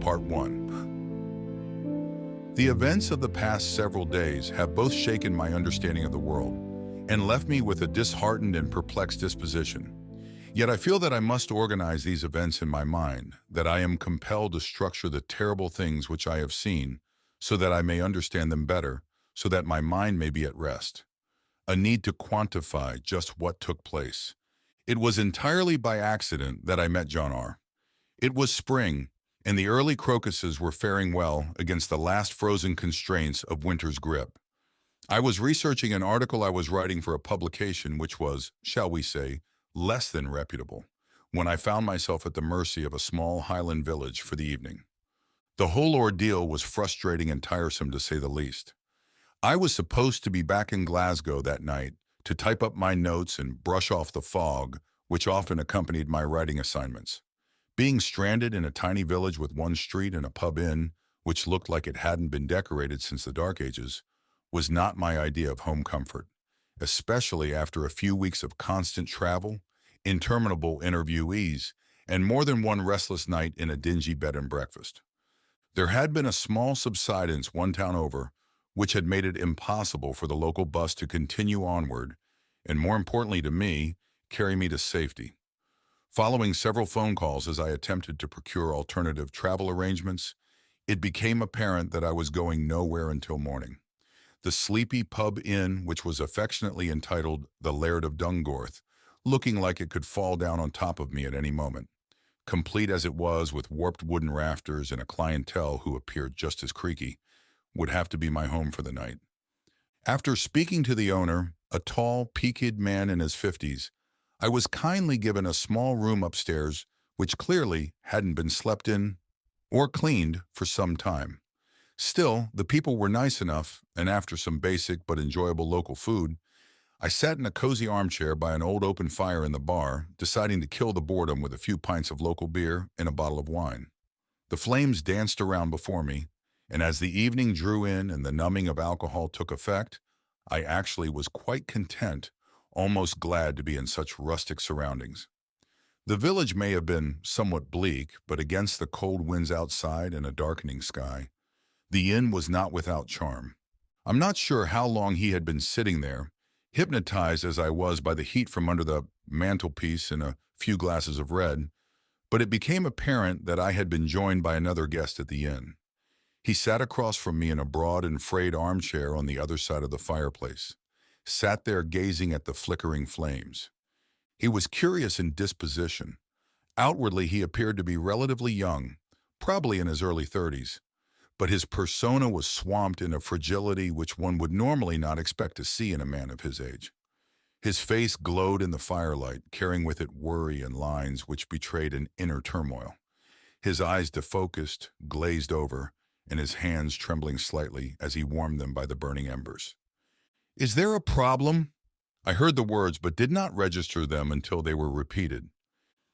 Part 1. The events of the past several days have both shaken my understanding of the world and left me with a disheartened and perplexed disposition. Yet I feel that I must organize these events in my mind, that I am compelled to structure the terrible things which I have seen so that I may understand them better, so that my mind may be at rest. A need to quantify just what took place. It was entirely by accident that I met John R. It was spring, and the early crocuses were faring well against the last frozen constraints of winter's grip. I was researching an article I was writing for a publication which was, shall we say, less than reputable, when I found myself at the mercy of a small Highland village for the evening. The whole ordeal was frustrating and tiresome, to say the least. I was supposed to be back in Glasgow that night to type up my notes and brush off the fog which often accompanied my writing assignments. Being stranded in a tiny village with one street and a pub inn, which looked like it hadn't been decorated since the Dark Ages, was not my idea of home comfort, especially after a few weeks of constant travel, interminable interviewees, and more than one restless night in a dingy bed and breakfast. There had been a small subsidence one town over, which had made it impossible for the local bus to continue onward, and more importantly to me, carry me to safety. Following several phone calls as I attempted to procure alternative travel arrangements, it became apparent that I was going nowhere until morning. The sleepy pub inn, which was affectionately entitled the Laird of Dungorth, looking like it could fall down on top of me at any moment, complete as it was with warped wooden rafters and a clientele who appeared just as creaky, would have to be my home for the night. After speaking to the owner, a tall, peaked man in his 50s, I was kindly given a small room upstairs which clearly hadn't been slept in or cleaned for some time. Still, the people were nice enough, and after some basic but enjoyable local food, I sat in a cozy armchair by an old open fire in the bar, deciding to kill the boredom with a few pints of local beer and a bottle of wine. The flames danced around before me, and as the evening drew in and the numbing of alcohol took effect, I actually was quite content, almost glad to be in such rustic surroundings. The village may have been somewhat bleak, but against the cold winds outside and a darkening sky, the inn was not without charm. I'm not sure how long he had been sitting there, hypnotized as I was by the heat from under the mantelpiece and a few glasses of red, but it became apparent that I had been joined by another guest at the inn. He sat across from me in a broad and frayed armchair on the other side of the fireplace, sat there gazing at the flickering flames. He was curious in disposition. Outwardly, he appeared to be relatively young, probably in his early 30s, but his persona was swamped in a fragility which one would normally not expect to see in a man of his age. His face glowed in the firelight, carrying with it worry and lines which betrayed an inner turmoil. His eyes defocused, glazed over, and his hands trembling slightly as he warmed them by the burning embers. "Is there a problem?" I heard the words but did not register them until they were repeated.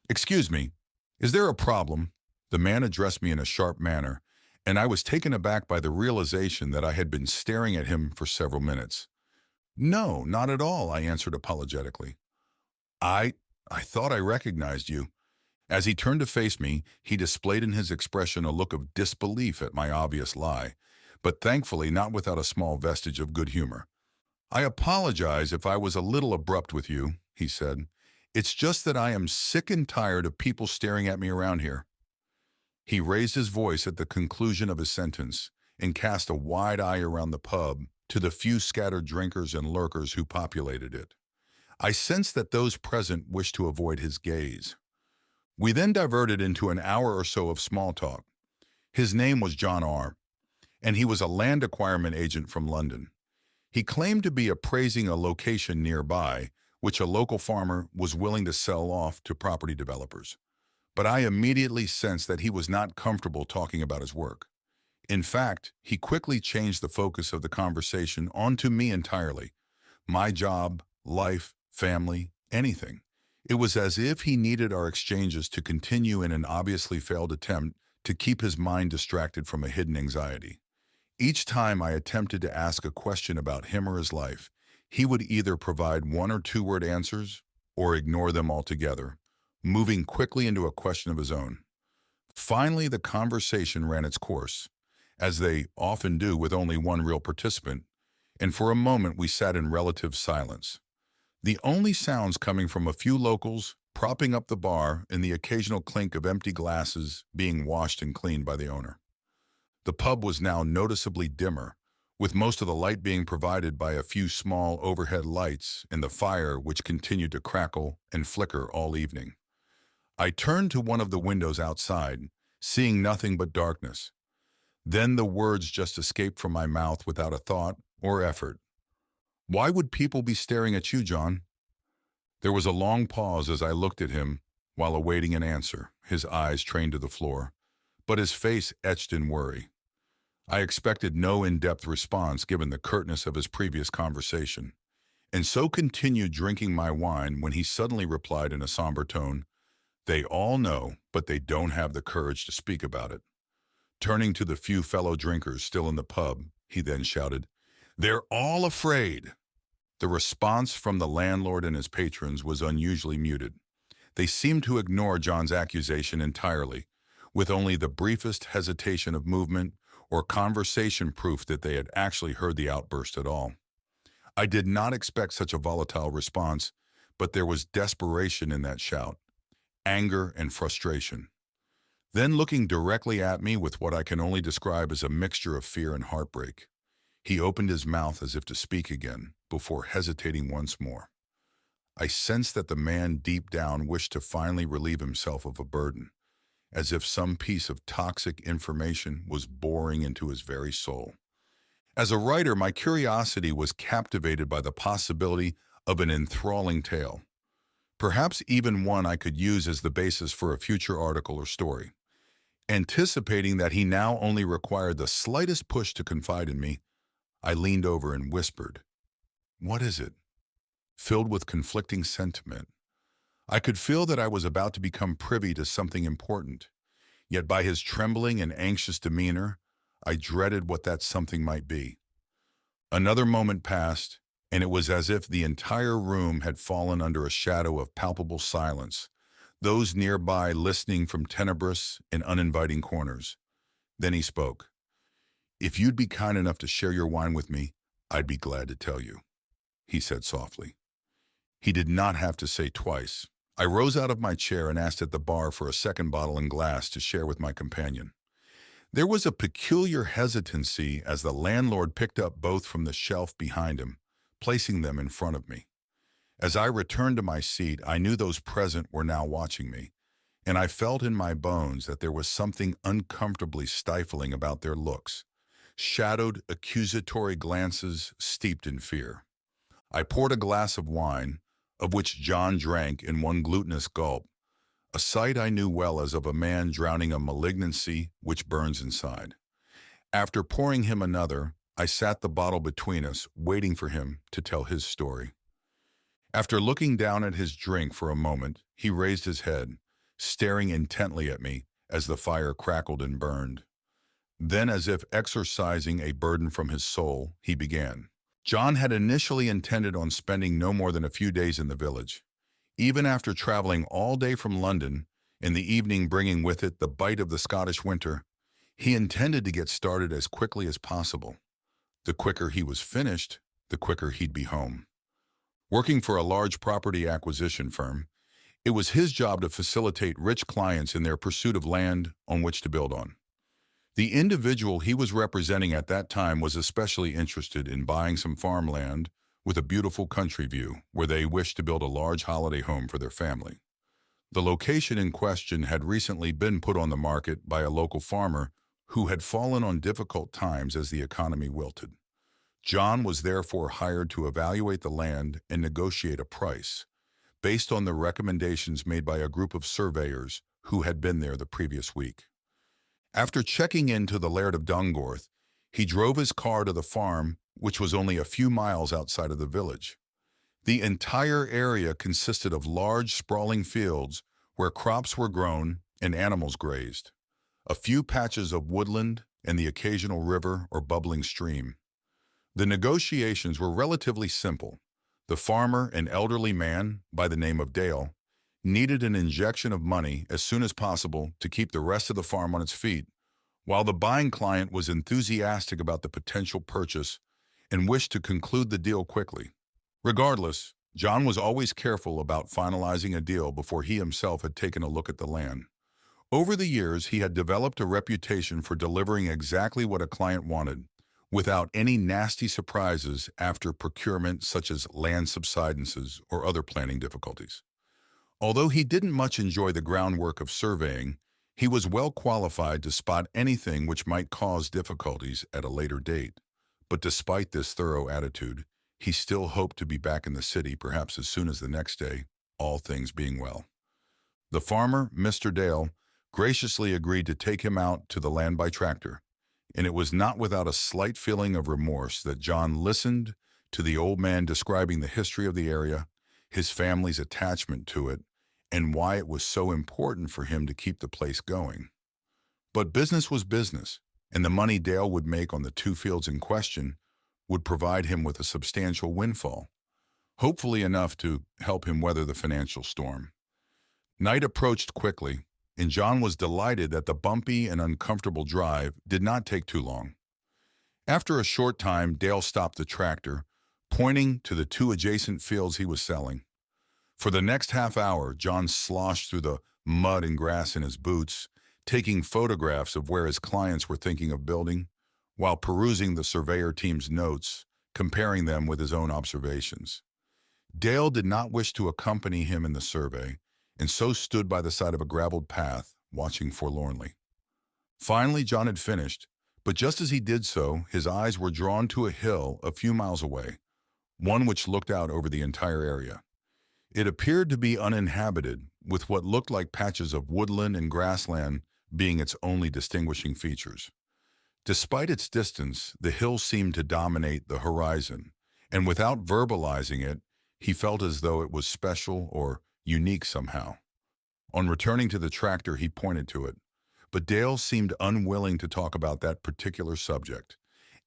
"Excuse me, is there a problem?" The man addressed me in a sharp manner, and I was taken aback by the realization that I had been staring at him for several minutes. "No, not at all," I answered apologetically. I thought I recognized you." As he turned to face me, he displayed in his expression a look of disbelief at my obvious lie, but thankfully not without a small vestige of good humor. "I apologize if I was a little abrupt with you," he said. "It's just that I am sick and tired of people staring at me around here." He raised his voice at the conclusion of his sentence and cast a wide eye around the pub to the few scattered drinkers and lurkers who populated it. I sensed that those present wished to avoid his gaze. We then diverted into an hour or so of small talk. His name was John R., and he was a land acquirement agent from London. He claimed to be appraising a location nearby, which a local farmer was willing to sell off to property developers. But I immediately sensed that he was not comfortable talking about his work. In fact, he quickly changed the focus of the conversation onto me entirely. My job, life, family, anything. It was as if he needed our exchanges to continue in an obviously failed attempt to keep his mind distracted from a hidden anxiety. Each time I attempted to ask a question about him or his life, he would either provide one or two-word answers or ignore them altogether, moving quickly into a question of his own. Finally, the conversation ran its course, as they often do with only one real participant, and for a moment we sat in relative silence. The only sounds coming from a few locals propping up the bar and the occasional clink of empty glasses being washed and cleaned by the owner. The pub was now noticeably dimmer, with most of the light being provided by a few small overhead lights and the fire which continued to crackle and flicker all evening. I turned to one of the windows outside, seeing nothing but darkness. Then the words just escaped from my mouth without a thought or effort. "Why would people be staring at you, John?" There was a long pause as I looked at him while awaiting an answer, his eyes trained to the floor, but his face etched in worry. I expected no in-depth response given the curtness of his previous conversation, and so continued drinking my wine when he suddenly replied in a somber tone, "They all know, but they don't have the courage to speak about it." Turning to the few fellow drinkers still in the pub, he then shouted, "They're all afraid." The response from the landlord and his patrons was unusually muted. They seemed to ignore John's accusation entirely, with only the briefest hesitation of movement or conversation proof that they had actually heard the outburst at all. I did not expect such a volatile response, but there was desperation in that shout, anger and frustration. Then looking directly at me with what I can only describe as a mixture of fear and heartbreak, he opened his mouth as if to speak again, before hesitating once more. I sensed that the man deep down wished to finally relieve himself of a burden, as if some piece of toxic information was boring into his very soul. As a writer, my curiosity was captivated by the possibility of an enthralling tale, perhaps even one I could use as the basis for a future article or story. Anticipating that he now only required the slightest push to confide in me, I leaned over and whispered, "What is it?" Filled with conflicting sentiment, I could feel that I was about to become privy to something important, yet by his trembling and anxious demeanor, I dreaded what that something might be. Another moment passed, and it was as if the entire room had fallen under a shadow of palpable silence, those nearby listening from tenebrous and uninviting corners. Then he spoke. "If you'd be kind enough to share your wine with me, I'd be glad to tell you," he said softly. He did not have to say twice. I rose out of my chair and asked at the bar for a second bottle and glass to share with my companion. There was a peculiar hesitancy as the landlord picked up both from the shelf behind him, placing them in front of me. As I returned to my seat, I knew those present were now watching me, and I felt in my bones that there was something uncomfortably stifling about their looks, shadowed, accusatory glances steeped in fear. I poured a glass of wine, of which John drank in one glutinous gulp, a sight I knew well as of a man drowning a malignancy which burns inside. After pouring him another, I sat the bottle between us, waiting for him to tell his story. After looking down at his drink for a moment, he raised his head, staring intently at me as the fire crackled and burned. Then, as if exorcising a burden from his soul, he began. John had initially intended on spending no more than a few days in the village. Even after traveling all day from London, in the evening bringing with it the bite of the Scottish winter, he intended to get started as quickly as possible. The quicker he was finished, the quicker he'd be home. Working for a large property acquisition firm, it was his job to facilitate rich clients in their pursuit of land on which to build on. The individual he was representing at that time was especially interested in buying some farmland with a beautiful country view where they wished to build a large holiday home for their family. The location in question had recently been put on the market by a local farmer who had fallen on difficult times as the economy wilted. John was therefore hired to evaluate the land and negotiate a price, based on the recommendations made by a group of surveyors who had been there the previous week. After checking into the Laird of Dungorth, he drove his car to the farm, which was only a few miles outside of the village. The entire area consisted of large, sprawling fields where crops were grown and animals grazed, a few patches of woodland, and the occasional river or bubbling stream. The negotiations were relatively simple. The farmer, an elderly man by the name of Dale, needed an injection of money as soon as possible to keep the rest of the farm on its feet, while the buying client was enthusiastic about the potential purchase and wished to conclude the deal quickly. Regardless, John was always careful about finalizing a deal before he himself had taken a look at the land. Over the years, he had developed a reputation for delivering exactly what a client wanted, without any nasty surprises after procurement such as land subsidences or other planning difficulties. Although he didn't much enjoy the groundwork of surveying, he was well qualified to spot anything which might cause difficulties at a later date. But despite this thorough attitude, he still hoped to be back in the city perhaps as soon as the next day, all things being well. The farmer, Mr. Dale, graciously agreed to take him out to the land by tractor, and it was not without a slight feeling of remorse that John listened to the old man describing the history of the area, his family's attachment to it, and why it was so important for him to keep the place going. But business was business, and the money Dale would make on the 2 fields in question would provide him with a substantial windfall, hopefully enough to help him weather the financial storm. Night approached quickly, and John was delighted that the bumpy and uncomfortable drive did not take too long. After a short time, Dale stopped the tractor, pointing to the 2 adjacent fields he was selling. For the next half hour, John sloshed through the mud and grass in his boots, taking photographs of where his clients were thinking of building, while perusing the surveyor team's notes, comparing them with his own observations. Dale did not wish to accompany him in the survey, and so stood by the side of a graveled path, watching forlornly. Finally, John had finished, but just as he did so, his eyes were drawn to a hill a few miles away, one which looked out over the entire area. It appeared to be uninhabited, with what looked like patches of woodland and grassland being its only distinguishing features. Despite its distance, the hill seemed to dominate the horizon, and without verbalizing it, he felt as though it was special or unique somehow. On returning to the tractor, he pointed to it, but Dale seemed unwilling to talk about that particular subject,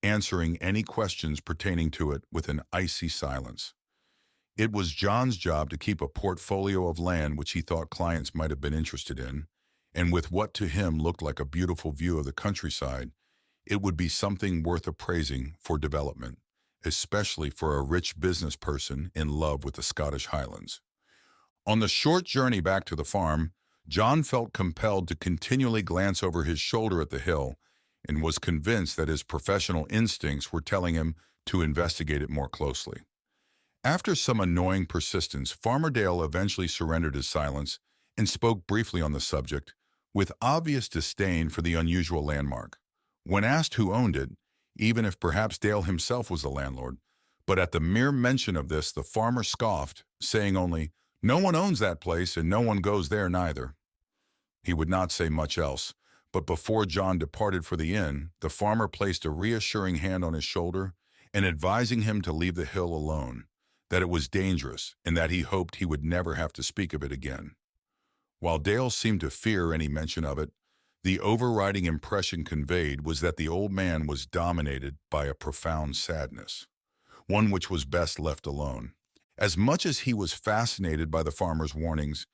answering any questions pertaining to it with an icy silence. It was John's job to keep a portfolio of land which he thought clients might have been interested in, and with what to him looked like a beautiful view of the countryside, it would be something worth appraising for development, especially for a rich business person in love with the Scottish Highlands. On the short journey back to the farm, John felt compelled to continually glance over his shoulder at the hill and was convinced that his professional instincts were telling him to investigate it more closely. After some annoying persistence, Farmer Dale eventually surrendered his silence and spoke briefly on the subject, with obvious disdain for the unusual landmark. When asked who owned it, even if perhaps Dale himself was the landlord, but at the mere mention of this, the farmer scoffed, saying only, "No one owns that place and no one goes there neither." He would not say much else, but before John departed for the inn, the farmer placed a reassuring hand on his shoulder and advising him to leave the hill alone, that it was dangerous and that he hoped he would never have to speak of it again. While Dale seemed to fear any mention of it, the overriding impression conveyed was that the old man was dominated by a profound sadness, one which was best left alone. As much as he was fascinated by the farmer's warnings,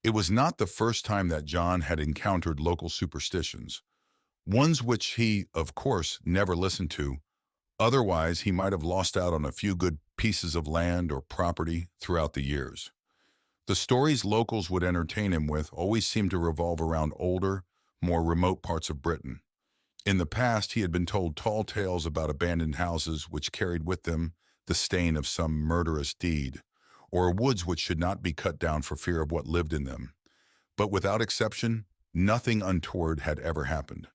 it was not the first time that John had encountered local superstitions, ones which he, of course, never listened to. Otherwise, he might have lost out on a few good pieces of land or property throughout the years. The stories locals would entertain him with always seemed to revolve around older, more remote parts of Britain. In the past, he had been told tall tales about abandoned houses which carried with them the stain of some murderous deed, or woods which should not be cut down for fear of what lived in them. But without exception, nothing untoward had ever happened.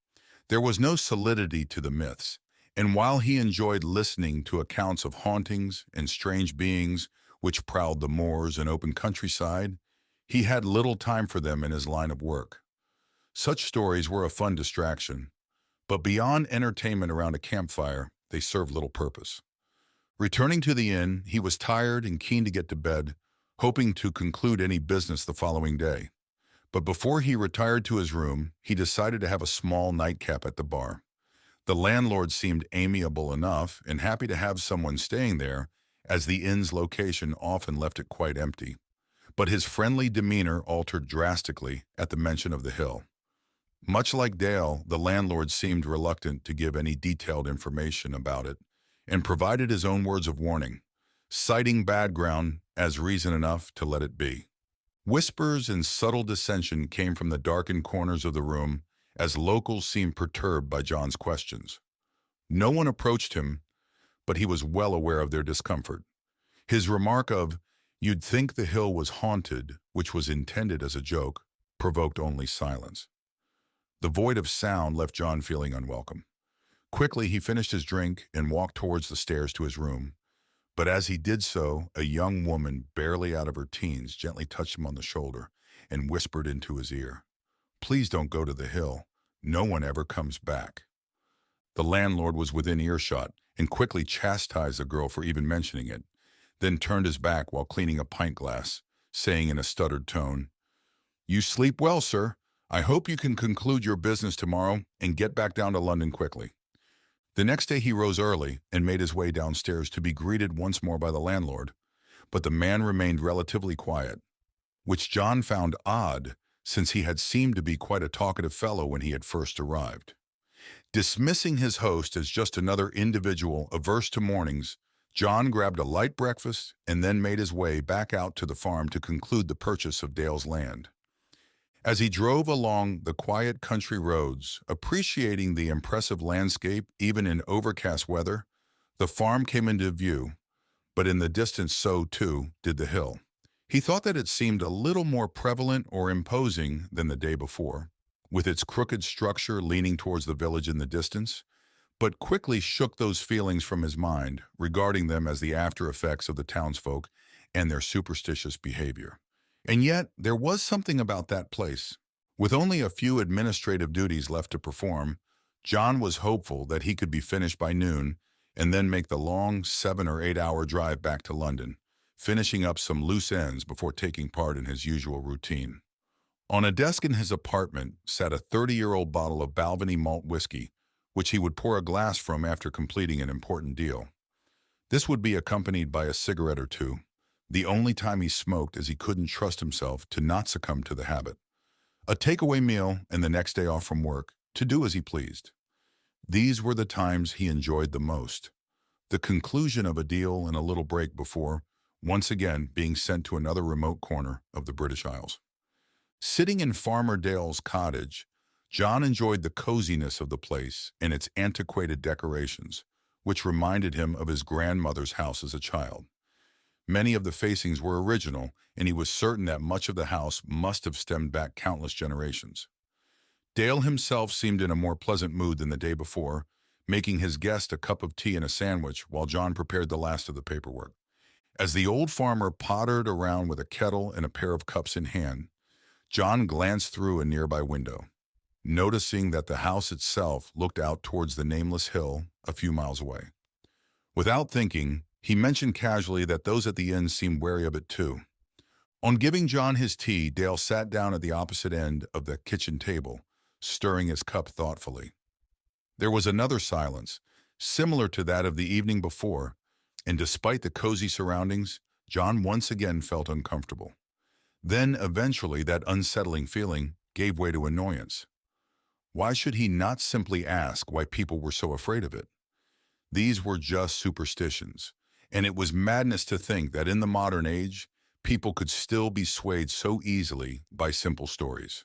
There was no solidity to the myths, and while he enjoyed listening to accounts of hauntings and strange beings which prowled the moors and open countryside, he had little time for them in his line of work. Such stories were a fun distraction, but beyond entertainment around a campfire, they served little purpose. Returning to the inn, he was tired and keen to get to bed, hoping to conclude any business the following day. But before he retired to his room, he decided to have a small nightcap at the bar. The landlord seemed amiable enough and happy to have someone staying there, as the inn's location often left it quite empty. but his friendly demeanor altered drastically at the mention of the hill. Much like Dale, the landlord seemed reluctant to give any detailed information about it and provided his own words of warning, citing bad ground as reason enough to let it be. Whispers and subtle dissension came from the darkened corners of the room as locals seemed perturbed by John's questions. No one approached him, but he was well aware of their discomfort. His remark of, "You'd think the hill was haunted," which was intended as a joke, provoked only silence. The void of sound left John feeling unwelcome. Quickly, he finished his drink and walked towards the stairs to his room. But as he did so, a young woman, barely out of her teens, gently touched him on the shoulder and whispered into his ear, "Please don't go to the hill. No one ever comes back." The landlord was within earshot and quickly chastised the girl for even mentioning it, then turned his back while cleaning a pint glass, saying in a stuttered tone, "You sleep well, sir. I hope you can conclude your business tomorrow and get back down to London quickly." The next day he rose early and made his way downstairs to be greeted once more by the landlord, but the man remained relatively quiet, which John found odd since he had seemed to be quite a talkative fellow when he had first arrived. Dismissing his host as just another individual averse to mornings, John grabbed a light breakfast and then made his way back out to the farm to conclude the purchase of Dale's land. As he drove along the quiet country roads, appreciating the impressive landscape even in overcast weather, the farm came into view, but in the distance so too did the hill. He thought that it seemed a little more prevalent or imposing than the day before, with its crooked structure leaning towards the village in the distance, but quickly shook those feelings from his mind, regarding them as the after effects of the townsfolk and their superstitious behavior. And yet, there was something about that place. With only a few administrative duties left to perform, John was hopeful that he could be finished by noon and then make the long 7 or 8 hour drive back to London, finishing up some loose ends before taking part in his usual routine. On a desk in his apartment sat a 30-year-old bottle of Balvenie malt whiskey, which he would pour a glass from after completing an important deal. This would be accompanied by a cigarette or two, the only time he smoked as he couldn't trust himself to not succumb to the habit. A takeaway meal and the next day off from work, to do as he pleased. These were the times he enjoyed the most. The conclusion of a deal and a little break before, once again, being sent to another remote corner of the British Isles. Sitting in Farmer Dale's cottage, John enjoyed the coziness of the place and its antiquated decorations, which reminded him of his grandmother's house as a child. Many of the facings were original, and he was certain that much of the house must have stemmed back countless generations. Dale himself seemed in a more pleasant mood than the day before, making his guest a cup of tea and a sandwich while John prepared the last of the paperwork. As the old farmer pottered around with a kettle and a pair of cups in hand, John glanced through a nearby window, noticing that the house itself looked out towards the nameless hill a few miles away. Without thinking, he mentioned casually that those at the inn seemed wary of it too. On giving John his tea, Dale sat down at the opposite end of the kitchen table, stirring his cup thoughtfully. There was another silence, similar to that of the evening before, and despite the cozy surroundings, John once again felt uncomfortable. Then, eventually, that unsettling feeling gave way to annoyance. Why should he not simply ask why people were so afraid of it? These were just superstitions, and it was madness to think that in the modern age, people could still be swayed so easily by simple stories.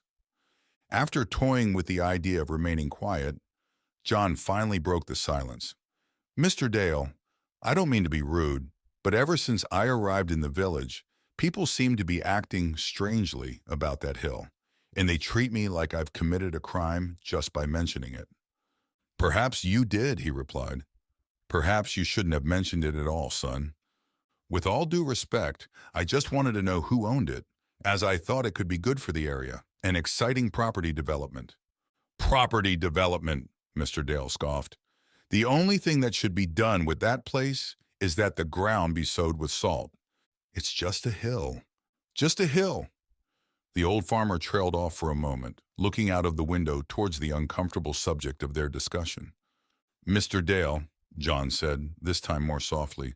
After toying with the idea of remaining quiet, John finally broke the silence. "Mr. Dale, I don't mean to be rude, but ever since I arrived in the village, people seem to be acting strangely about that hill, and they treat me like I've committed a crime just by mentioning it." "Perhaps you did," he replied. "Perhaps you shouldn't have mentioned it at all, son. With all due respect, I just wanted to know who owned it, as I thought it could be good for the area, an exciting property development." "Property development," Mr. Dale scoffed. "The only thing that should be done with that place is that the ground be sowed with salt. It's just a hill. Just a hill." The old farmer trailed off for a moment, looking out of the window towards the uncomfortable subject of their discussion. "Mr. Dale," John said, this time more softly,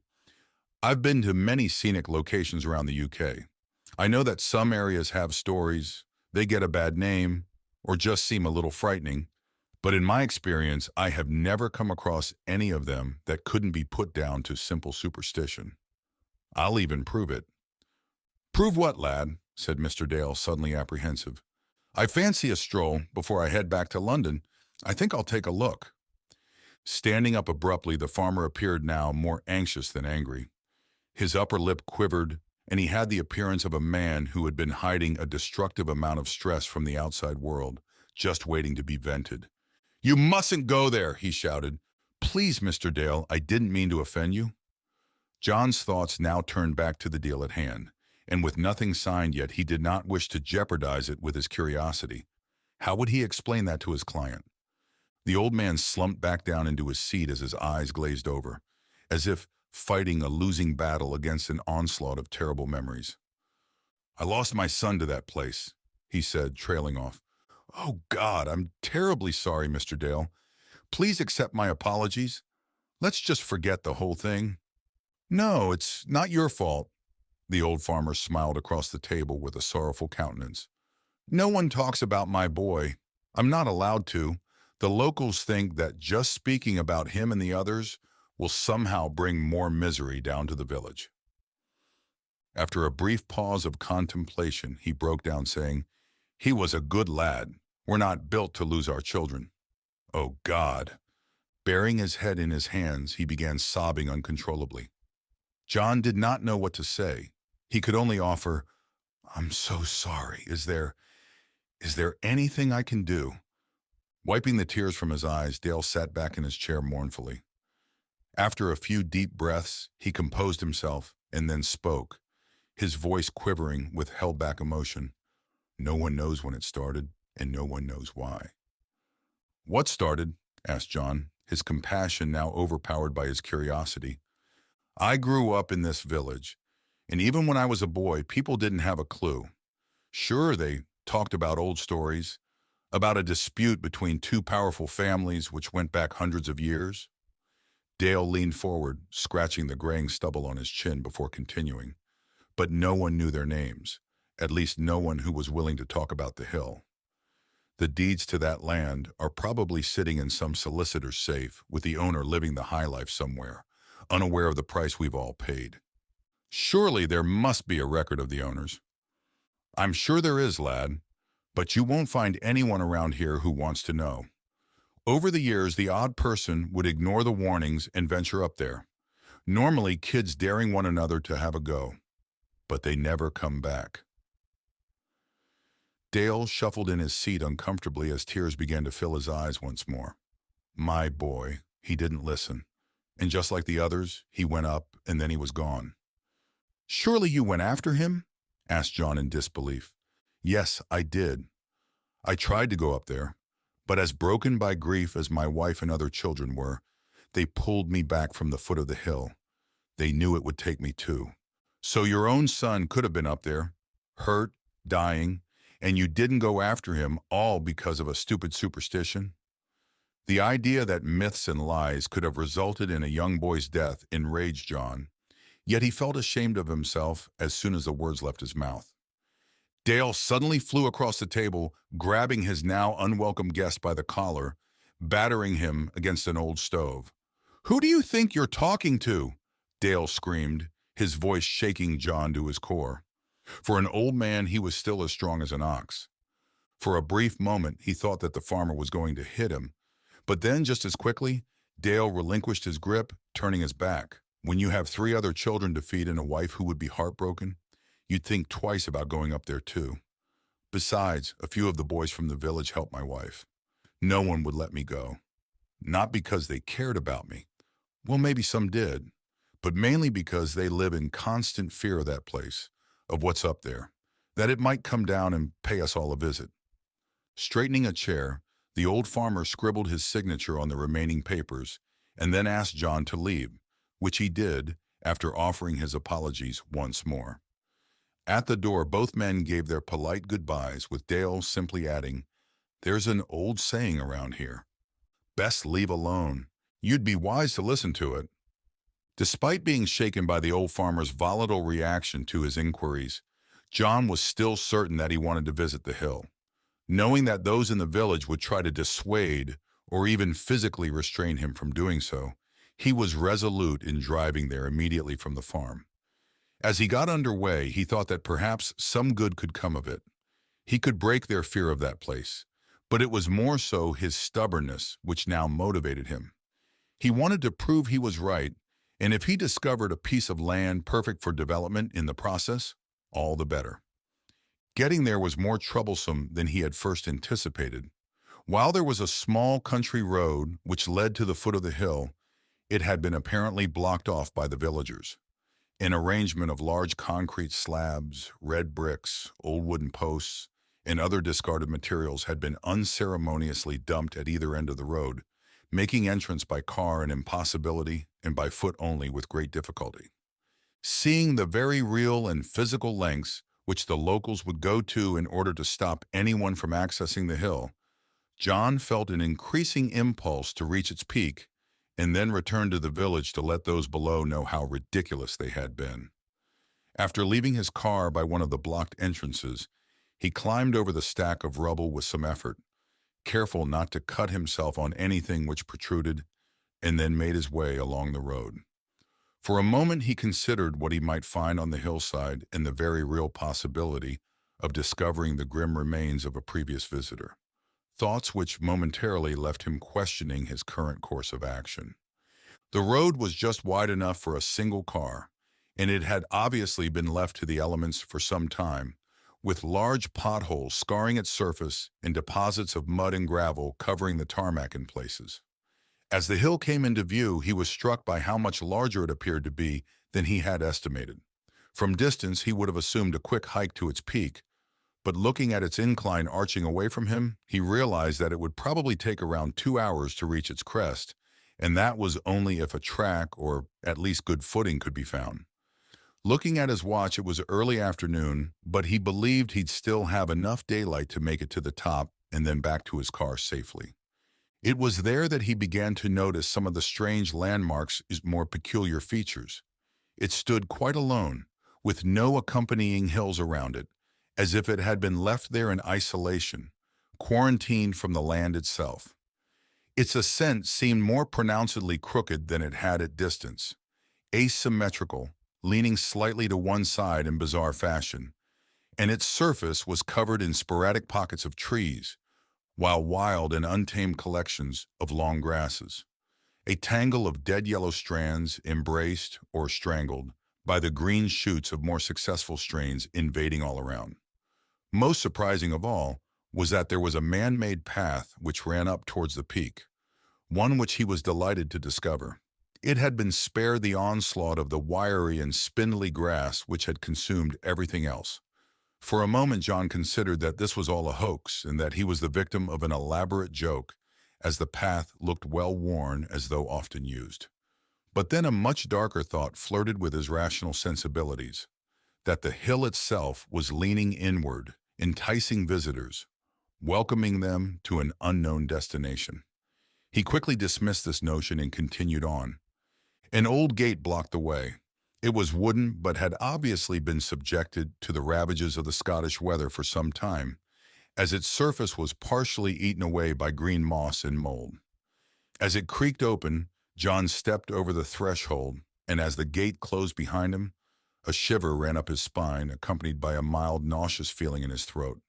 "I've been to many scenic locations around the UK. I know that some areas have stories, they get a bad name, or just seem a little frightening, but in my experience, I have never come across any of them that couldn't be put down to simple superstition. I'll even prove it. Prove what, lad? Said Mr. Dale, suddenly apprehensive. I fancy a stroll before I head back to London. I think I'll take a look. Standing up abruptly, the farmer appeared now more anxious than angry. His upper lip quivered, and he had the appearance of a man who had been hiding a destructive amount of stress from the outside world, just waiting to be vented. You mustn't go there, he shouted. Please, Mr. Dale, I didn't mean to offend you. John's thoughts now turned back to the deal at hand, and with nothing signed yet, he did not wish to jeopardize it with his curiosity. How would he explain that to his client? The old man slumped back down into his seat as his eyes glazed over, as if fighting a losing battle against an onslaught of terrible memories. I lost my son to that place, he said, trailing off. Oh, God, I'm terribly sorry, Mr. Dale. Please accept my apologies. Let's just forget the whole thing. No, it's not your fault. The old farmer smiled across the table with a sorrowful countenance. No one talks about my boy. I'm not allowed to. The locals think that just speaking about him and the others will somehow bring more misery down to the village. After a brief pause of contemplation, he broke down saying, He was a good lad. We're not built to lose our children. Oh, God. Burying his head in his hands, he began sobbing uncontrollably. John did not know what to say. He could only offer, I'm so sorry. Is there anything I can do? Wiping the tears from his eyes, Dale sat back in his chair mournfully. After a few deep breaths, he composed himself and then spoke, his voice quivering with held-back emotion. No one knows when it started, and no one knows why. What started? Asked John, his compassion now overpowered by his curiosity. I grew up in this village, and even when I was a boy, people didn't have a clue. Sure, they talked about old stories, about a dispute between two powerful families which went back hundreds of years. Dale leaned forward, scratching the graying stubble on his chin before continuing. But no one knew their names, at least no one who was willing to talk about the hill. The deeds to that land are probably sitting in some solicitor's safe with the owner living the high life somewhere, unaware of the price we've all paid. Surely there must be a record of the owners. I'm sure there is, lad, but you won't find anyone around here who wants to know. Over the years, the odd person would ignore the warnings and venture up there. Normally, kids daring one another to have a go, but they never come back. Dale shuffled in his seat uncomfortably as tears began to fill his eyes once more. My boy, he didn't listen. And just like the others, he went up and then he was gone. Surely you went after him? Asked John in disbelief. Yes, I did. I tried to go up there, but as broken by grief as my wife and other children were, they pulled me back from the foot of the hill. They knew it would take me too. So your own son could have been up there, hurt, dying, and you didn't go after him all because of a stupid superstition? The idea that myths and lies could have resulted in a young boy's death enraged John, yet he felt ashamed of himself as soon as the words left his mouth. Dale suddenly flew across the table, grabbing his now unwelcome guest by the collar, battering him against an old stove. Who do you think you're talking to? Dale screamed, his voice shaking John to his core. For an old man, he was still as strong as an ox. For a brief moment, he thought that the farmer was going to hit him, but then just as quickly, Dale relinquished his grip, turning his back. When you have 3 other children to feed and a wife who would be heartbroken, you'd think twice about going up there too. Besides, a few of the boys from the village helped my wife. No one would let me go. Not because they cared about me. Well, maybe some did, but mainly because they live in constant fear of that place, of what's up there, that it might come down and pay us all a visit. Straightening a chair, the old farmer scribbled his signature on the remaining papers and then asked John to leave, which he did after offering his apologies once more. At the door, both men gave their polite goodbyes, with Dale simply adding, "There's an old saying around here. Best leave alone. You'd be wise to listen to it." Despite being shaken by the old farmer's volatile reaction to his inquiries, John was still certain that he wanted to visit the hill. Knowing that those in the village would try to dissuade or even physically restrain him from doing so, he was resolute in driving there immediately from the farm. As he got underway, he thought that perhaps some good could come of it. He could break their fear of that place, but it was more so his stubbornness which now motivated him. He wanted to prove he was right, and if he discovered a piece of land perfect for development in the process, all the better. Getting there was more troublesome than he had first anticipated. While there was a small country road which led to the foot of the hill, it had been apparently blocked off by the villagers. An arrangement of large concrete slabs, red bricks, old wooden posts, and other discarded materials had been unceremoniously dumped at either end of the road, making entrance by car an impossibility and by foot only with great difficulty. Seeing the very real and physical lengths which the locals would go to in order to stop anyone from accessing the hill, John felt an increasing impulse to reach its peak and then return to the village to let those below know how ridiculous they had been. After leaving his car by one of the blocked entrances, he climbed over the stack of rubble with some effort, careful not to cut himself on anything which protruded, and then made his way along the road. For a moment he considered what he might find on the hillside and the very real possibility of discovering the grim remains of a previous visitor, thoughts which momentarily left him questioning his current course of action. The road was just wide enough for a single car, and it had obviously been left to the elements for some time, with large potholes scarring its surface and deposits of mud and gravel covering the tarmac in places. As the hill came into view, he was struck by how much larger it appeared to be than he had estimated. From distance, he would have assumed a quick hike to its peak, but looking at its incline arching away from him, he realized that it would probably take around 2 hours to reach its crest, and that was only if a track or at least good footing could be found. Looking at his watch, it was early afternoon, but he believed he'd still have enough daylight to make it to the top and then back to his car safely. It was there that he began to notice some of the strange landmarks' more peculiar features. It stood quite alone, with no accompanying hills around it, as if it had been left there in isolation, quarantined from the land itself. Its ascent seemed more pronouncedly crooked than it had at distance, asymmetrical, leaning slightly to one side in bizarre fashion, and its surface was covered in sporadic pockets of trees, while wild and untamed collections of long grasses, a tangle of dead yellow strands embraced or strangled by the green shoots of more successful strains invading all around. Most surprising of all was that there was a man-made path which ran up towards the peak, one which he was delighted to discover. It had been spared the onslaught of the wiry and spindly grass which had consumed everything else. For a moment John considered that this was all a hoax and that he was the victim of an elaborate joke, as the path looked well worn as though often used. But then a much darker thought flirted with his rational sensibilities, that the hill itself was leaning inward, enticing visitors, welcoming them to an unknown destination. He quickly dismissed this notion and continued on. An old gate blocked the way. It was wooden, but had obviously been subjected to the ravages of the Scottish weather for some time, as its surface was partially eaten away by green moss and mold. As it creaked open, John stepped over the threshold, and as the gate closed behind him, a shiver ran up his spine, accompanied by a mild, nauseous feeling in his throat.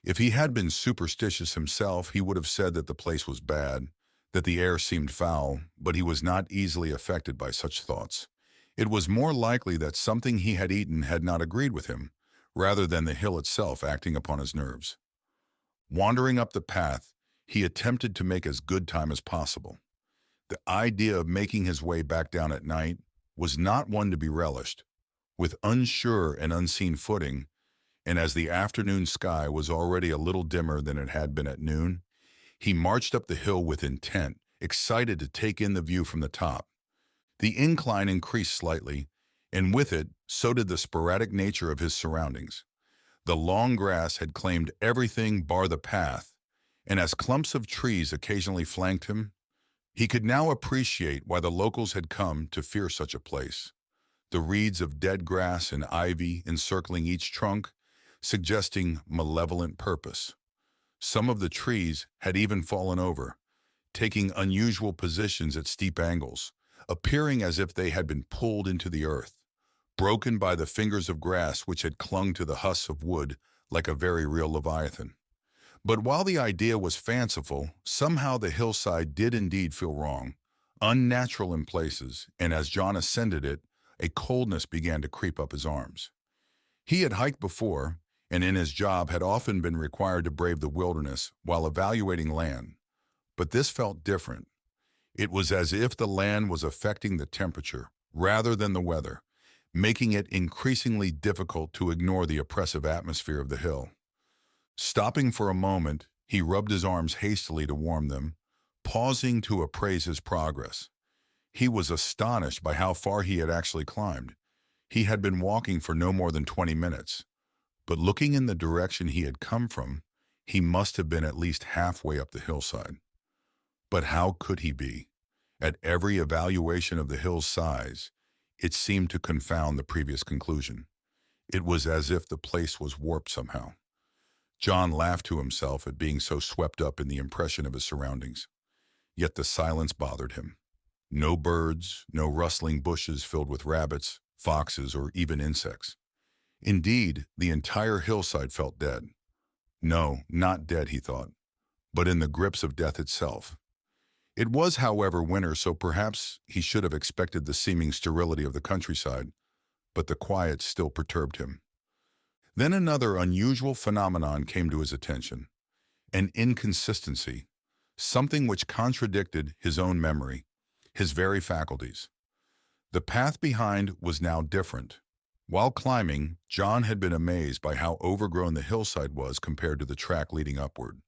If he had been superstitious himself, he would have said that the place was bad, that the air seemed foul, but he was not easily affected by such thoughts. It was more likely that something he had eaten had not agreed with him, rather than the hill itself acting upon his nerves. Wandering up the path, he attempted to make as good time as possible. The idea of making his way back down at night was not one to be relished. With unsure and unseen footing, and as the afternoon sky was already a little dimmer than it had been at noon, he marched up the hill with intent, excited to take in the view from the top. The incline increased slightly, and with it, so did the sporadic nature of his surroundings. The long grass had claimed everything bar the path, and as clumps of trees occasionally flanked him, he could now appreciate why the locals had come to fear such a place. The reeds of dead grass and ivy encircling each trunk suggesting malevolent purpose. Some of the trees had even fallen over, taking unusual positions at steep angles, appearing as if they had been pulled into the earth, broken by the fingers of grass which had clung to the husks of wood like a very real leviathan. But while the idea was fanciful, somehow the hillside did indeed feel wrong, unnatural in places, and as John ascended it, a coldness began to creep up his arms. He had hiked before, and in his job had often been required to brave the wilderness while evaluating land. But this felt different. It was as if the land was affecting the temperature rather than the weather, making it increasingly difficult to ignore the oppressive atmosphere of the hill. Stopping for a moment, he rubbed his arms hastily to warm them, pausing to appraise his progress. He was astonished by how far he had actually climbed. He had been walking for no more than 20 minutes, but looking in the direction he had come from, he must have been at least halfway up the hillside. But how could he be? At every evaluation of the hill's size, it seemed to confound the previous conclusion. It was as if the place was warped somehow. John laughed to himself at being so swept up in the impression of his surroundings. Yet the silence bothered him. No birds, no rustling bushes filled with rabbits, foxes, or even insects. Indeed, the entire hillside felt dead. No, not dead, he thought, but in the grips of death itself. It was, however, winter, so perhaps he should have expected the seeming sterility of the countryside, but the quiet still perturbed him. Then another unusual phenomenon came to his attention, an inconsistency, something which contradicted his own memory, his very faculties. The path behind was now different. While climbing, John had been amazed by how overgrown the hillside was compared to the track leading upward.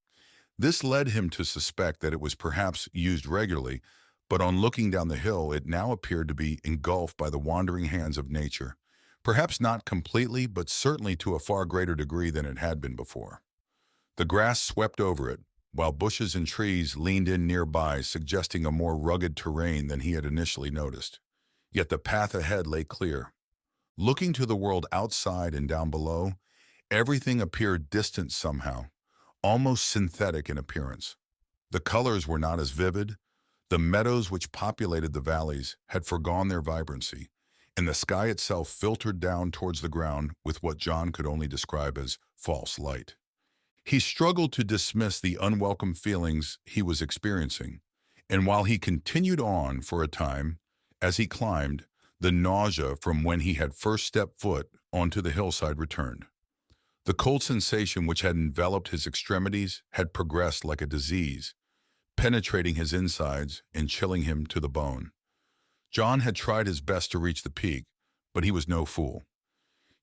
This led him to suspect that it was perhaps used regularly, but on looking down the hill, it now appeared to be engulfed by the wandering hands of nature, perhaps not completely, but certainly to a far greater degree than it had been before. The grass swept over it, while bushes and trees leaned in nearby, suggesting a more rugged terrain than he had initially noticed. Yet the path ahead lay clear. Looking to the world outside and down below, everything appeared distant somehow, almost synthetic in appearance. The colors were not as vivid. The meadows which populated the valleys had forgone their vibrancy, and the sky itself filtered down towards the ground with what John could only describe as false light. He struggled to dismiss the unwelcome feelings he was experiencing, and while he continued on for a time, as he climbed, the nausea from when he had first stepped foot onto the hillside returned. The cold sensation which had enveloped his extremities had progressed like a disease, penetrating his insides and chilling him to the bone. John had tried his best to reach the peak, but he was no fool.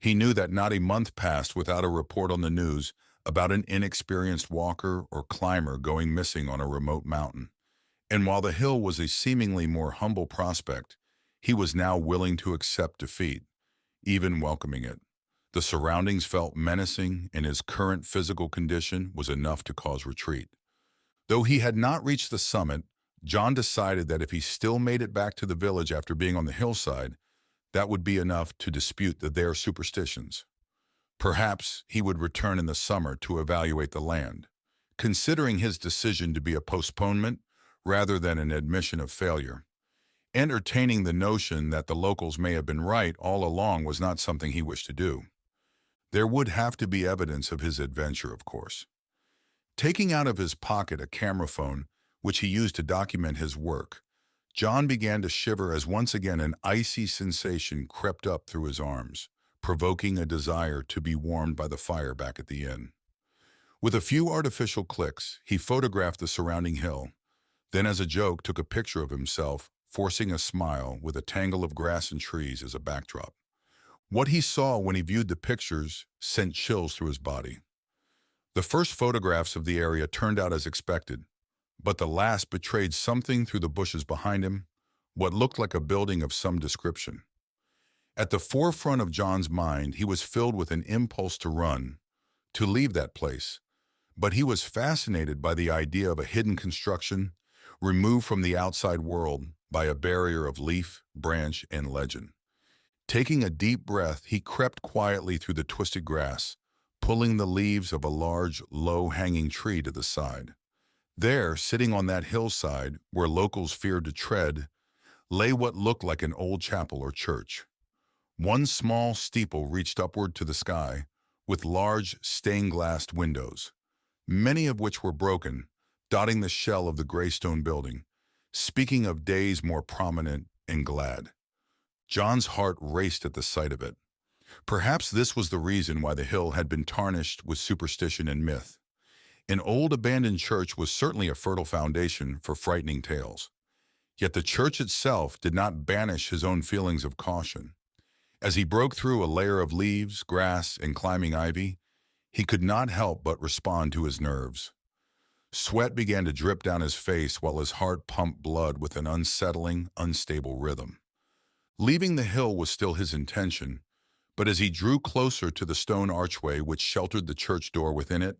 He knew that not a month passed without a report on the news about an inexperienced walker or climber going missing on a remote mountain. And while the hill was a seemingly more humble prospect, he was now willing to accept defeat, even welcoming it. The surroundings felt menacing, and his current physical condition was enough to cause retreat. Though he had not reached the summit, John decided that if he still made it back to the village after being on the hillside, that would be enough to dispute their superstitions. Perhaps he would return in the summer to evaluate the land, considering his decision to be a postponement rather than an admission of failure. Entertaining the notion that the locals may have been right all along was not something he wished to do. There would have to be evidence of his adventure, of course. Taking out of his pocket a camera phone, which he used to document his work, John began to shiver as once again an icy sensation crept up through his arms, provoking a desire to be warmed by the fire back at the inn. With a few artificial clicks, he photographed the surrounding hill, then as a joke took a picture of himself, forcing a smile with a tangle of grass and trees as a backdrop. What he saw when he viewed the pictures sent chills through his body. The first photographs of the area turned out as expected, but the last betrayed something through the bushes behind him, what looked like a building of some description. At the forefront of John's mind, he was filled with an impulse to run, to leave that place, but he was fascinated by the idea of a hidden construction, removed from the outside world by a barrier of leaf, branch, and legend. Taking a deep breath, he crept quietly through the twisted grass, pulling the leaves of a large, low-hanging tree to the side. There, sitting on that hillside where locals feared to tread, lay what looked like an old chapel or church. One small steeple reached upward to the sky, with large stained-glass windows, many of which were broken, dotting the shell of the gray stone building, speaking of days more prominent and glad. John's heart raced at the sight of it. Perhaps this was the reason why the hill had been tarnished with superstition and myth. An old abandoned church was certainly a fertile foundation for frightening tales. Yet the church itself did not banish his own feelings of caution. As he broke through a layer of leaves, grass, and climbing ivy, he could not help but respond to his nerves. Sweat began to drip down his face while his heart pumped blood with an unsettling, unstable rhythm. Leaving the hill was still his intention, but as he drew closer to the stone archway which sheltered the church door within it,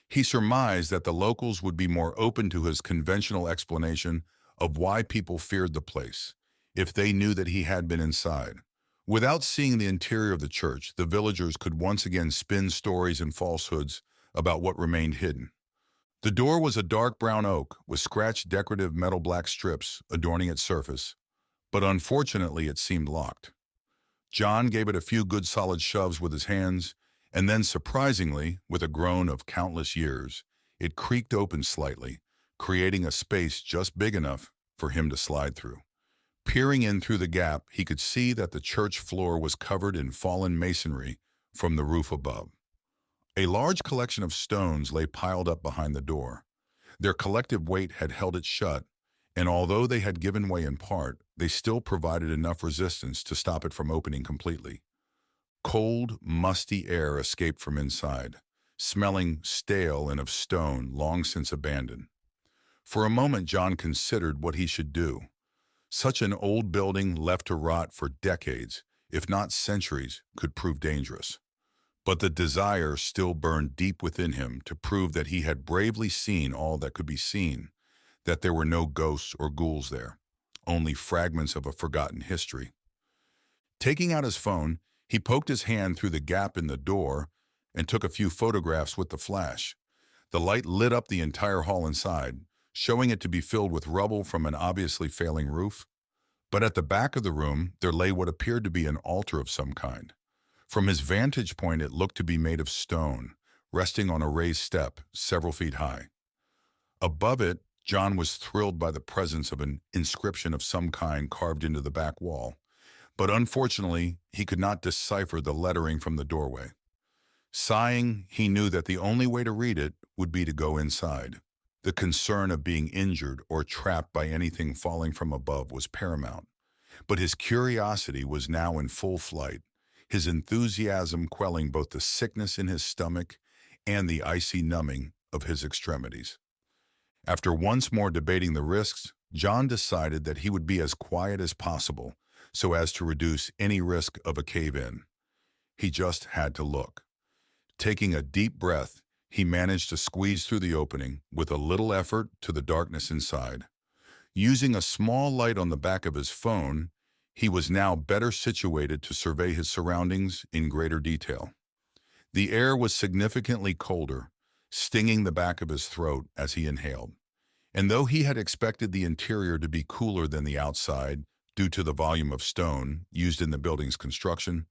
he surmised that the locals would be more open to his conventional explanation of why people feared the place, if they knew that he had been inside. Without seeing the interior of the church, the villagers could once again spin stories and falsehoods about what remained hidden. The door was a dark brown oak with scratched decorative metal black strips adorning its surface, but unfortunately it seemed locked. John gave it a few good solid shoves with his hands, and then surprisingly, with a groan of countless years, it creaked open slightly, creating a space just big enough for him to slide through. Peering in through the gap, he could see that the church floor was covered in fallen masonry from the roof above. A large collection of stones lay piled up behind the door. Their collective weight had held it shut, and although they had given way in part, they still provided enough resistance to stop it from opening completely. Cold, musty air escaped from inside, smelling stale and of stone long since abandoned. For a moment, John considered what he should do. Such an old building left to rot for decades, if not centuries, could prove dangerous. But the desire still burned deep within him to prove that he had bravely seen all that could be seen, that there were no ghosts or ghouls there, only fragments of a forgotten history. Taking out his phone, he poked his hand through the gap in the door and took a few photographs with the flash. The light lit up the entire hall inside, showing it to be filled with rubble from an obviously failing roof. But at the back of the room, there lay what appeared to be an altar of some kind. From his vantage point, it looked to be made of stone, resting on a raised step several feet high. Above it, John was thrilled by the presence of an inscription of some kind carved into the back wall, but unfortunately, he could not decipher the lettering from the doorway. Sighing, he knew that the only way to read it would be to go inside. The concern of being injured or trapped by anything falling from above was paramount, but his curiosity was now in full flight, his enthusiasm quelling both the sickness in his stomach and the icy numbing of his extremities. After once more debating the risks, John decided that he would be as quiet as possible so as to reduce any risk of a cave-in. He just had to look. Taking a deep breath, he managed to squeeze through the opening with a little effort to the darkness inside. Using a small light on the back of his phone, he was now better situated to survey his surroundings in greater detail. The air was significantly colder, stinging the back of his throat as he inhaled. And though he had expected the interior to be cooler than the outside due to the volume of stone used in the building's construction,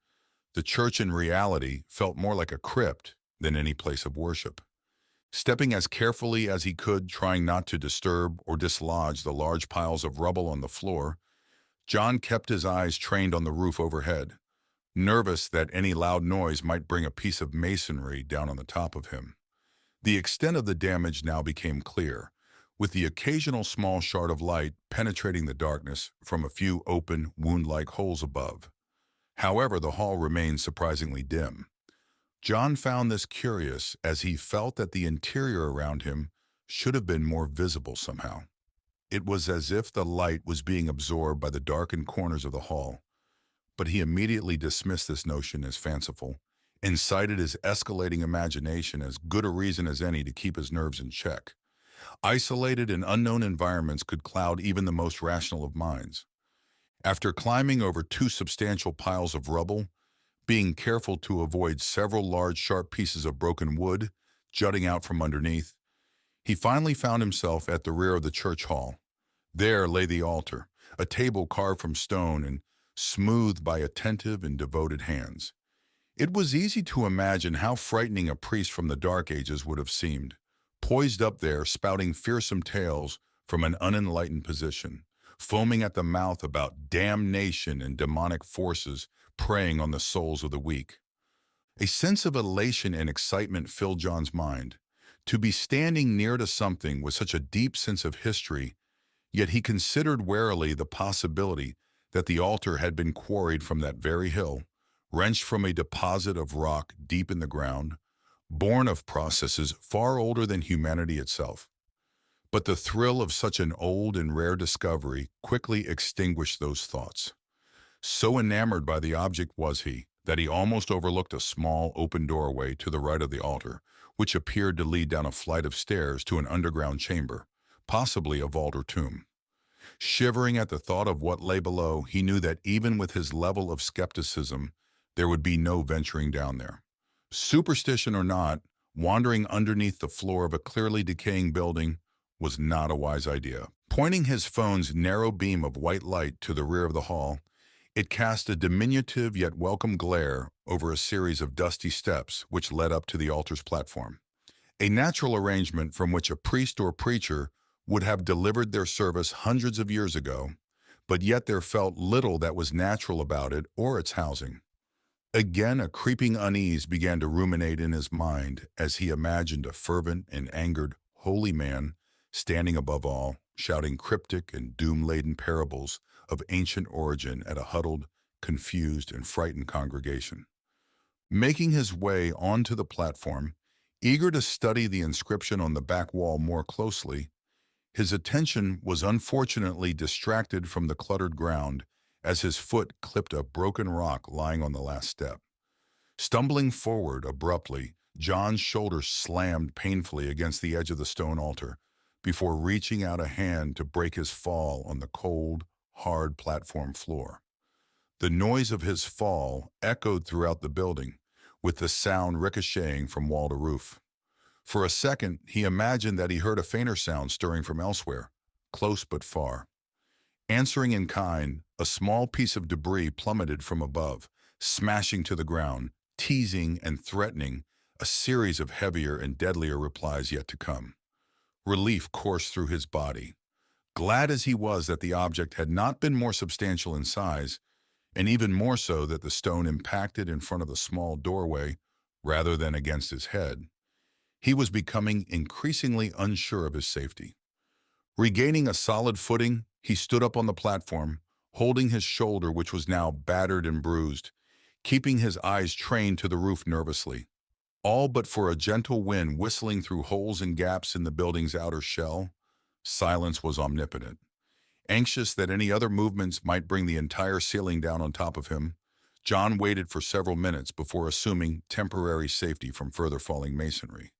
the church in reality felt more like a crypt than any place of worship. Stepping as carefully as he could, trying not to disturb or dislodge the large piles of rubble on the floor, John kept his eyes trained on the roof overhead, nervous that any loud noise might bring a piece of masonry down on the top of him. The extent of the damage now became clear, with the occasional small shard of light penetrating the darkness from a few open, wound-like holes above. However, the hall remained surprisingly dim. John found this curious as he felt that the interior around him should have been more visible somehow. It was as if the light was being absorbed by the darkened corners of the hall, but he immediately dismissed this notion as fanciful and cited his escalating imagination as good a reason as any to keep his nerves in check. Isolated and unknown environments could cloud even the most rational of minds. After climbing over two substantial piles of rubble, being careful to avoid several large sharp pieces of broken wood jutting out from underneath. He finally found himself at the rear of the church hall. There lay the altar, a table carved from stone and smoothed by attentive and devoted hands. It was easy to imagine how frightening a priest from the Dark Ages would have seemed, poised up there spouting fearsome tales from an unenlightened position, foaming at the mouth about damnation and demonic forces preying on the souls of the weak. A sense of elation and excitement filled John's mind. To be standing near to something with such a deep sense of history, yet he considered warily the possibility that the altar had been quarried from that very hill, wrenched from a deposit of rock deep in the ground, born of processes far older than humanity itself. But the thrill of such an old and rare discovery quickly extinguished those thoughts. So enamored by the object was he, that he almost overlooked a small open doorway to the right of the altar, which appeared to lead down a flight of stairs to an underground chamber, possibly a vault or tomb. Shivering at the thought of what lay below, he knew that even with his level of skepticism, there would be no venturing down there. Superstition or not, wandering underneath the floor of a clearly decaying building was not a wise idea. Pointing his phone's narrow beam of white light to the rear of the hall, it cast a diminutive yet welcome glare over a series of dusty steps which led up to the altar's platform. A natural arrangement from which a priest or preacher would have delivered their service hundreds of years ago, but yet there felt little that was natural about it or its housing. Again, a creeping unease began to ruminate in his mind as he imagined a fervent and angered holy man standing above all, shouting cryptic and doom-laden parables of ancient origin at a huddled, confused, and frightened congregation. Making his way onto the platform, eager to study the inscription on the back wall more closely, his attention was unfortunately distracted from the cluttered ground as his foot clipped a broken rock lying on the last step. Stumbling forward abruptly, John's shoulder slammed painfully against the edge of the stone altar before reaching out a hand to break his fall on the cold, hard platform floor. The noise of his fall echoed throughout the building, with the sound ricocheting from wall to roof. For a second, he imagined that he heard a fainter sound stirring from elsewhere, close but far. Answering in kind, a small piece of debris plummeted from above, smashing to the ground, teasing and threatening a series of heavier and deadlier replies yet to come. Relief coursed through his body. Glad as he was that the object had not been more substantial in size, and even more so that the stone impacted in front of the small doorway rather than against his head, he was becoming increasingly unsure of his safety. Regaining a solid footing, he stood up on the platform, holding his shoulder, which was now battered and bruised, keeping his eyes trained to the roof nervously. All but for a gentle wind whistling through holes and gaps in the building's outer shell, silence was omnipotent. Anxious that any other movements might bring the entire ceiling down on top of him, John waited for several minutes before assuming temporary safety from further falling masonry.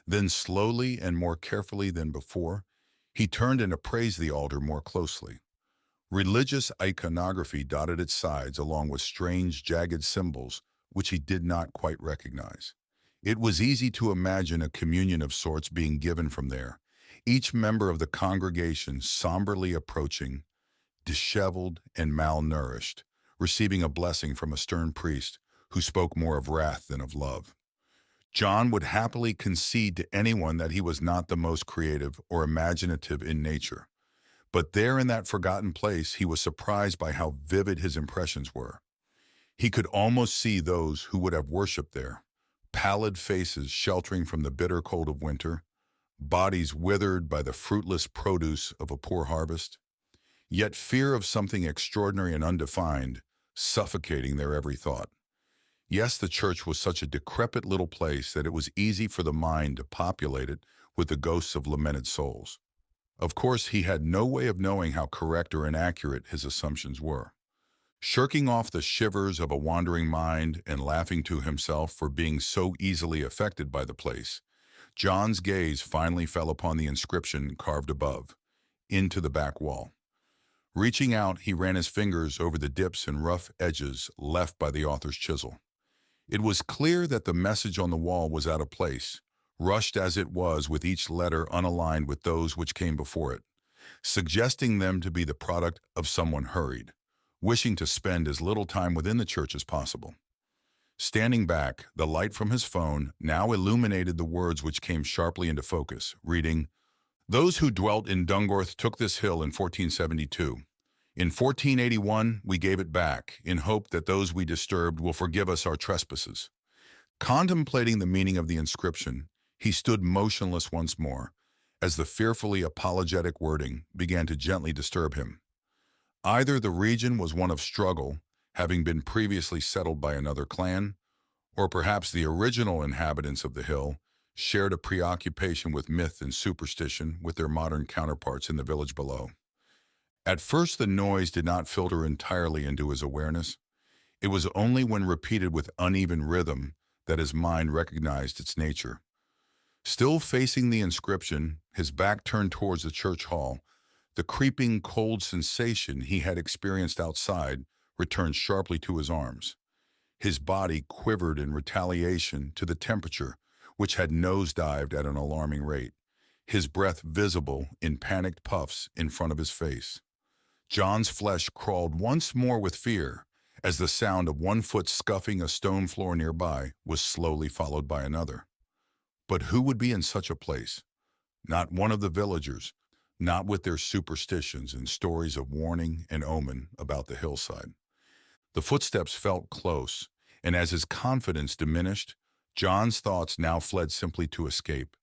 Then slowly and more carefully than before, he turned and appraised the altar more closely. Religious iconography dotted its sides along with strange, jagged symbols which he did not quite recognize. It was easy to imagine a communion of sorts being given from there, each member of the congregation somberly approaching, disheveled and malnourished, receiving a blessing from a stern priest who spoke more of wrath than of love. John would happily concede to anyone that he was not the most creative or imaginative in nature. But there in that forgotten place, he was surprised by how vivid his impressions were. He could almost see those who would have worshipped there, pallid faces sheltering from the bitter cold of winter, bodies withered by the fruitless produce of a poor harvest, yet fear of something extraordinary and undefined, suffocating their every thought. Yes, the church was such a decrepit little place that it was easy for the mind to populate it with the ghosts of lamented souls. Of course, he had no way of knowing how correct or inaccurate his assumptions were. Shirking off the shivers of a wandering mind and laughing to himself for being so easily affected by the place, John's gaze finally fell upon the inscription carved above, into the back wall. Reaching out, he ran his fingers over the dips and rough edges left by the author's chisel. It was clear that the message on the wall was out of place, rushed as it was with each letter unaligned with those which came before it, suggesting them to be the product of someone hurried, wishing to spend as little time within the church as possible. Standing back, the light from his phone now illuminated the words which came sharply into focus, reading, "Those who dwelt in Dungorth took this hill in 1472. In 1481, we gave it back, in hope that those we disturbed will forgive us our trespasses." Contemplating the meaning of the inscription, he stood motionless once more, as the fearfully apologetic wording began to gently disturb him. Either the region was one of struggle, having been previously settled by another clan, or perhaps the original inhabitants of the hill shared a preoccupation with myth and superstition with their modern counterparts in the village below. At first, the noise did not filter entirely into his awareness. It was only when repeated with uneven rhythm that his mind recognized its nature. Still facing the inscription, his back turned towards the church hall, the creeping cold sensation he had experienced outside returned sharply to his arms. His body quivered in retaliation to the temperature, which had nosedived at an alarming rate, his breath visible in panicked puffs in front of his face. John's flesh crawled once more with fear, as the sound of one foot scuffing a stone floor nearby was slowly followed by another. But who would be in such a place? Not one of the villagers, not with their superstitions and stories of warning and omen about the hillside. The footsteps felt close, and as his confidence diminished, John's thoughts now fled simply to escape.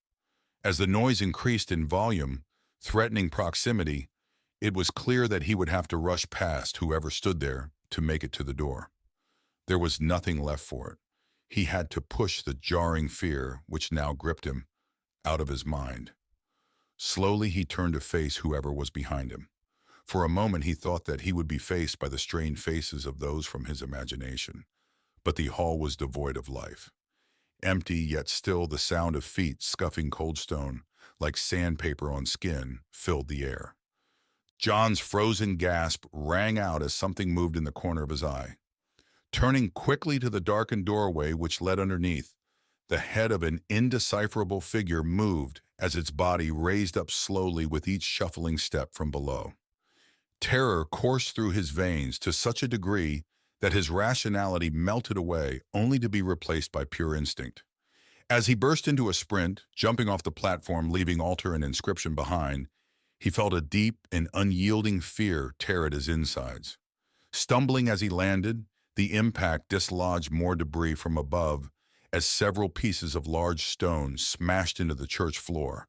As the noise increased in volume, threatening proximity, it was clear that he would have to rush past whoever stood there to make it to the door. There was nothing left for it. He had to push the jarring fear, which now gripped him, out of his mind. Slowly he turned to face whoever was behind him. For a moment he thought that he would be faced by the strained faces of those from his imagination. But the hall was devoid of life. Empty, yet still the sound of feet scuffing cold stone, like sandpaper on skin, filled the air. John's frozen gasp rang out as something moved in the corner of his eye. Turning quickly to the darkened doorway which led underneath, the head of an indecipherable figure moved as its body raised up slowly with each shuffling step from below. Terror coursed through his veins to such a degree that his rationality melted away only to be replaced by pure instinct. As he burst into a sprint, jumping off the platform leaving altar and inscription behind, he felt a deep and unyielding fear tear at his insides. Stumbling as he landed, the impact dislodged more debris from above as several pieces of large stone smashed into the church floor,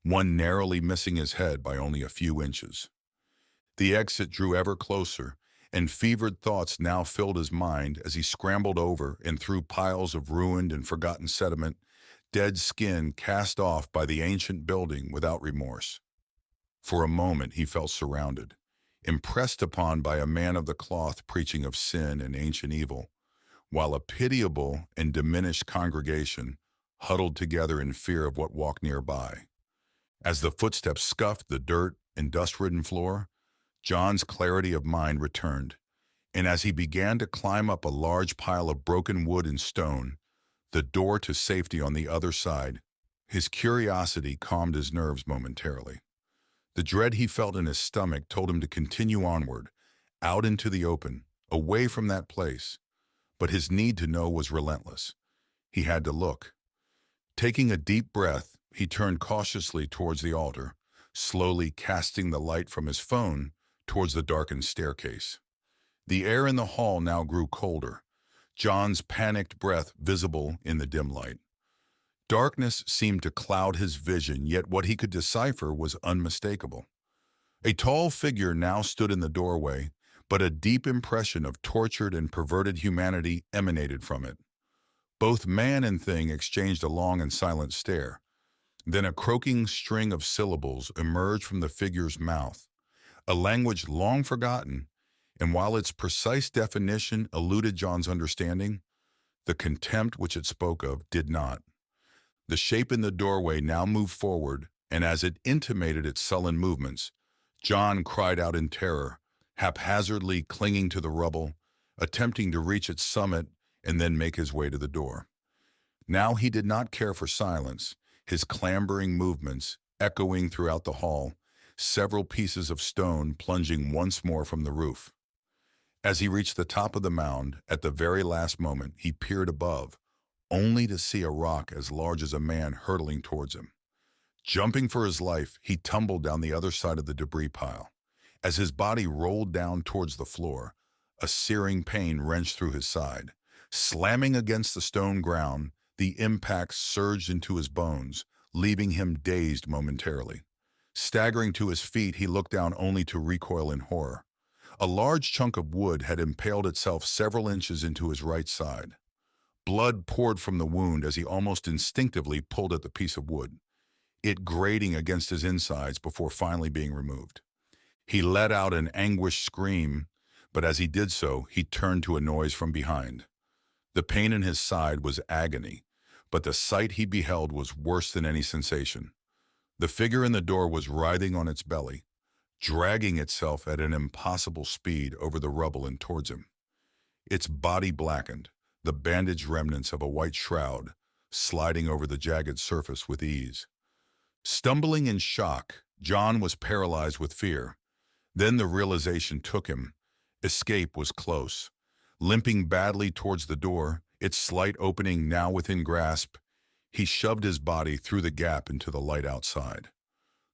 one narrowly missing his head by only a few inches. The exit drew ever closer, and fevered thoughts now filled his mind as he scrambled over and through piles of ruined and forgotten sediment, dead skin cast off by the ancient building without remorse. For a moment he felt surrounded, impressed upon by a man of the cloth preaching of sin and ancient evil, while a pitiable and diminished congregation huddled together in fear of what walked nearby. As the footsteps scuffed the dirt and dust-ridden floor, John's clarity of mind returned, and as he began to climb up a large pile of broken wood and stone, the door to safety on the other side, his curiosity calmed his nerves momentarily. The dread he felt in his stomach told him to continue onward, out into the open, away from that place. But his need to know was relentless. He had to look. Taking a deep breath, he turned cautiously towards the altar, slowly casting the light from his phone towards the darkened staircase. The air in the hall now grew colder, John's panicked breath visible in the dim light. Darkness seemed to cloud his vision, yet what he could decipher was unmistakable. A tall figure now stood in the doorway, but a deep impression of tortured and perverted humanity emanated from it. Both man and thing exchanged a long and silent stare. Then a croaking string of syllables emerged from the figure's mouth, a language long forgotten, and while its precise definition eluded John's understanding, the contempt which it spoke of did not. The shape in the doorway now moved forward, and as it intimated its sullen movements, John cried out in terror, haphazardly clinging to the rubble, attempting to reach its summit, and then make his way to the door. Now he did not care for silence, his clambering movements echoing throughout the hall, several pieces of stone plunging once more from the roof. As he reached the top of the mound, at the very last moment, he peered above, only to see a rock as large as a man hurtling towards him. Jumping for his life, he tumbled down the other side of the debris pile. As his body rolled down towards the floor, a searing pain wrenched through his side. Slamming against the stone ground, the impact surged into his bones, leaving him dazed momentarily. Staggering to his feet, he looked down only to recoil in horror. A large chunk of wood had impaled itself several inches into his right side. Blood poured from the wound as he almost instinctively pulled at the piece of wood, it grating against his insides before finally being removed. He let out an anguished scream, but as he did so, he turned to a noise from behind. The pain in his side was agony, but the sight he beheld was worse than any sensation. The figure in the door was writhing on its belly, dragging itself at an impossible speed over the rubble and towards him. Its body blackened, the bandaged remnants of a white shroud sliding over the jagged surface with ease. Stumbling in shock, John was paralyzed with fear. Then the realization took him. Escape was close. Limping badly towards the door, its slight opening now within grasp, he shoved his body through the gap into the light outside.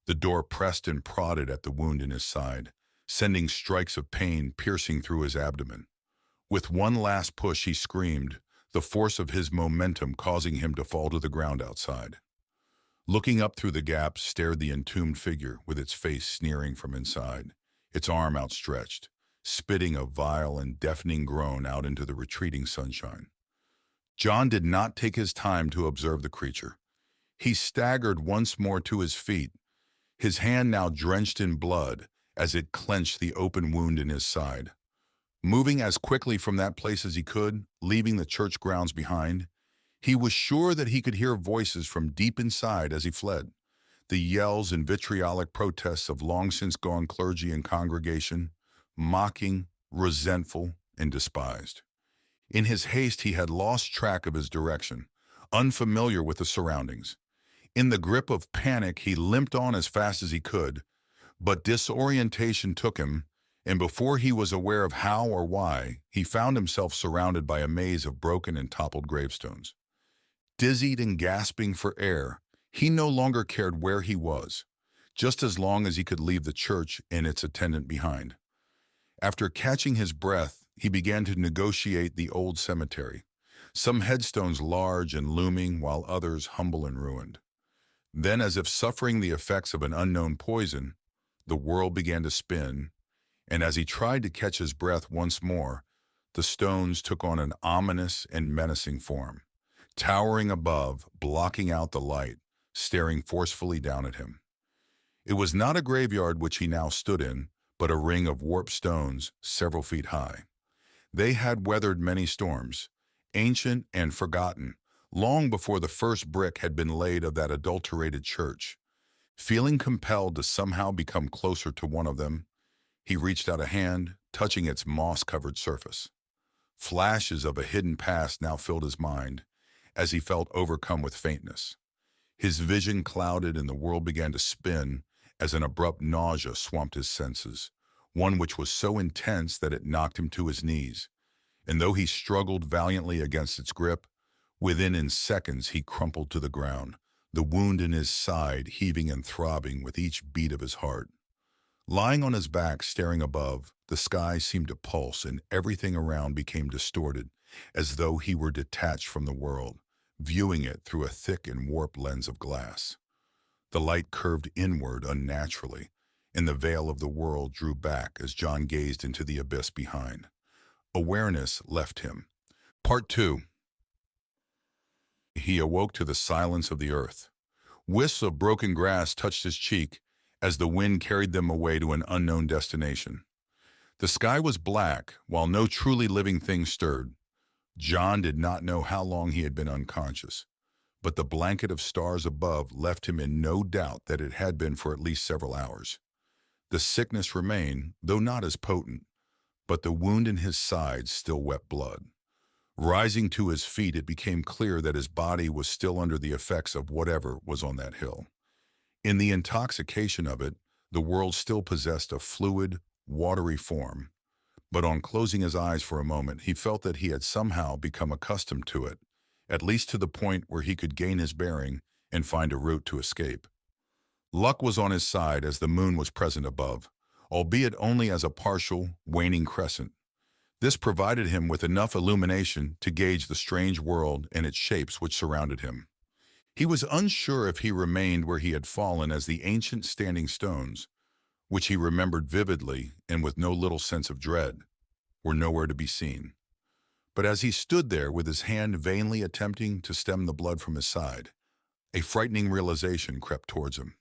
The door pressed and prodded at the wound in his side, sending strikes of pain piercing through his abdomen. With one last push, he screamed, the force of his momentum causing him to fall to the ground outside. Looking up through the gap stared the entombed figure with its face sneering from inside, its arm outstretched, spitting a vile and deafening groan out into the retreating sunshine. John did not take his time to observe the creature. He staggered once more to his feet, his hand now drenched in blood as it clenched the open wound in his side. Moving as quickly from that place as he could, leaving the church grounds behind, he was sure that he could hear voices from deep inside as he fled, the yells and vitriolic protests of long-since gone clergy and congregation, mocking, resentful, and despised. In his haste, he had lost track of his direction, unfamiliar with the surroundings. In the grip of panic, he limped on as fast as he could, but disorientation took him, and before he was aware of how or why, he found himself surrounded by a maze of broken and toppled gravestones. Dizzied and gasping for air, he no longer cared where he was, just as long as he could leave the church and its attendant behind. After catching his breath, he began to negotiate the old cemetery, some headstones large and looming while others humble and ruined. Then, as if suffering the effects of an unknown poison, the world began to spin, and as he tried to catch his breath once more, the stones took on an ominous and menacing form, towering above, blocking out the light, staring forcefully down at him. It was not a graveyard which he now stood in, but a ring of warped stones several feet high. They had weathered many storms, ancient and forgotten, long before the first brick had been laid of that adulterated church. Feeling compelled to somehow become closer to one of them, he reached out a hand, touching its moss-covered surface. Flashes of a hidden past now filled his mind, as he felt overcome with faintness. His vision clouded and the world began to spin as an abrupt nausea swamped his senses, one which was so intense that it knocked him to his knees. And though he struggled valiantly against its grip, within seconds he crumpled to the ground, the wound in his side heaving and throbbing with each beat of his heart. Lying on his back, staring above, the sky seemed to pulse and everything around became distorted, as though he were detached from the world, viewing it through a thick and warped lens of glass. The light curved inward unnaturally, and the veil of the world drew back as John gazed into the abyss behind. Awareness left him. Part 2. He awoke to the silence of the earth. Wisps of broken grass touched his cheek as the wind carried them away to an unknown destination. The sky was black, while no truly living thing stirred. John did not know how long he had been unconscious, but the blanket of stars above left him in no doubt that it had been for at least several hours. The sickness remained, though not as potent, but the wound in his side still wept blood. Rising to his feet, it became clear that his body was still under the effects of whatever was on that hill. In the intoxication of it, the world still possessed a fluid, watery form, but on closing his eyes for a moment, he felt that he had somehow become accustomed to it, at least to the point where he could gain his bearing and find a route to escape. Luck was on his side as the moon was present above, albeit only as a partial, waning crescent. This provided him with enough illumination to gauge the strange world and its shapes which surrounded him. He was unsure if he remained where he had fallen as the ancient standing stones, which he remembered vividly and with no little sense of dread, were nowhere to be seen. But as he stood there with his hand vainly attempting to stem the blood from his side, a frightening realization crept towards him.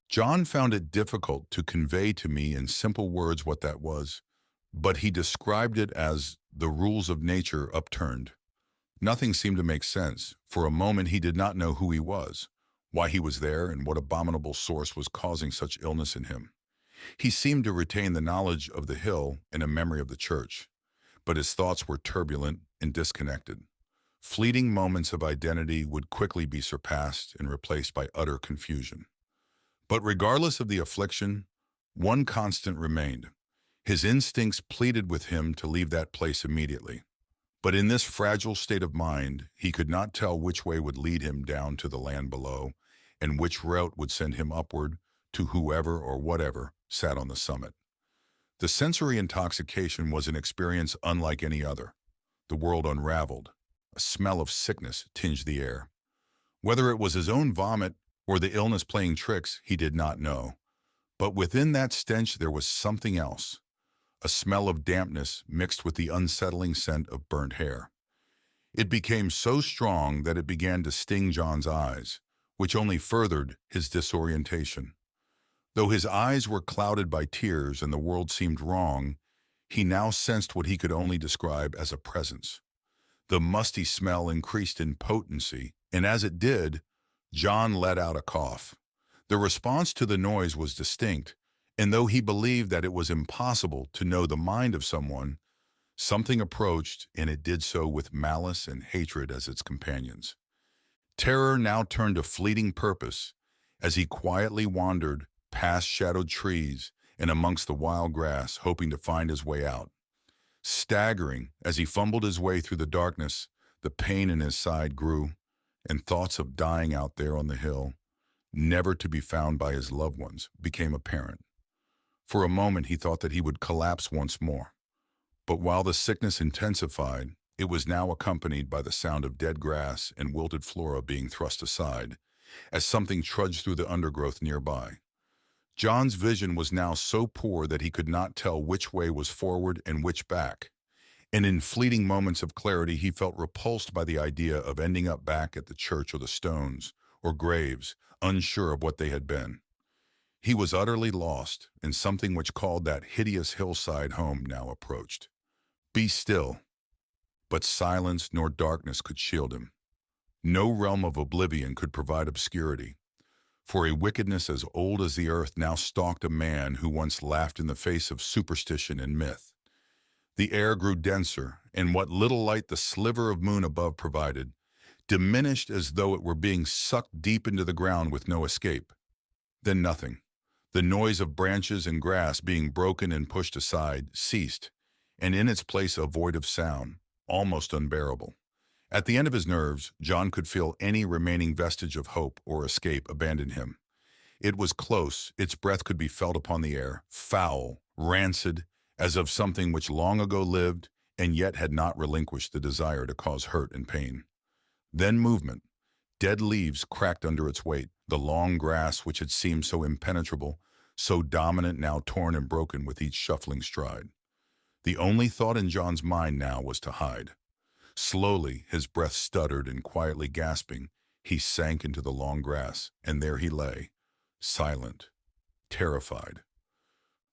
John found it difficult to convey to me in simple words what that was, but he described it as the rules of nature upturned. Nothing seemed to make sense. For a moment he did not know who he was, why he was there, and what abominable source was causing such illness in him. He seemed to retain the knowledge of the hill and a memory of the church, but his thoughts were turbulent and disconnected. Fleeting moments of identity would quickly be surpassed and replaced by utter confusion. But regardless of the affliction, one constant remained. His instincts pleaded with him to leave that place immediately. But in this fragile state of mind, he could not tell which way would lead him down to the land below, and which route would send him upward to whoever or whatever sat on the summit. The sensory intoxication was an experience unlike any other. The world unraveled. A smell of sickness tinged the air. Whether it was his own vomit or the illness playing tricks, he did not know. But within that stench there was something else. A smell of dampness mixed with the unsettling scent of burnt hair. It became so strong that it began to sting John's eyes, which only furthered his disorientation. Though his eyes were clouded by tears and the world seemed wrong, he now sensed what he could only describe as a presence. The musty smell increased in potency, and as it did, John let out a cough. The response to the noise was distinct, and though he believed that it was impossible to know the mind of someone, something approached, and it did so with malice and hatred as its companions. Terror now turned to fleeting purpose as he quietly wandered past shadowed trees and amongst the wild grass, hoping to find his way out. Staggering as he fumbled his way through the darkness, the pain in his side grew, and thoughts of dying out there on the hill, never to be found by his loved ones, became apparent. For a moment he thought that he would collapse once more. But while the sickness intensified, it was now accompanied by the sound of dead grass and wilted flora being thrust aside, as something trudged through the undergrowth nearby. John's vision was now so poor that he could not tell which way was forward and which back, and in fleeting moments of clarity he felt repulsed by the idea of ending up back at the church or the stones, or graves, unsure of what they had been. He was utterly lost, and something which called that hideous hillside home now approached. Be still. But silence nor darkness could shield him. No realm of oblivion could provide obscurity, for a wickedness as old as the earth now stalked a man who once laughed in the face of superstition and myth. The air grew denser, and what little light the sliver of moon above provided diminished as though it were being sucked deep into the ground with no escape. Then nothing. The noise of branches and grass being broken and pushed aside ceased, and in its place a void of sound, almost unbearable. At the end of his nerves, John could feel any remaining vestige of hope or escape abandon him. It was close, its breath could be felt upon the air, foul, rancid, as of something which long ago lived and yet had not relinquished the desire to cause hurt and pain. Then movement. Dead leaves cracked under its weight, the long grass which had seemed so impenetrable, so dominant, now torn and broken with each shuffling stride. The only thought in John's mind now was to hide. Slowly, his breath stuttered, and quietly gasping, he sank into the long grass, and there he lay, silent, terrified.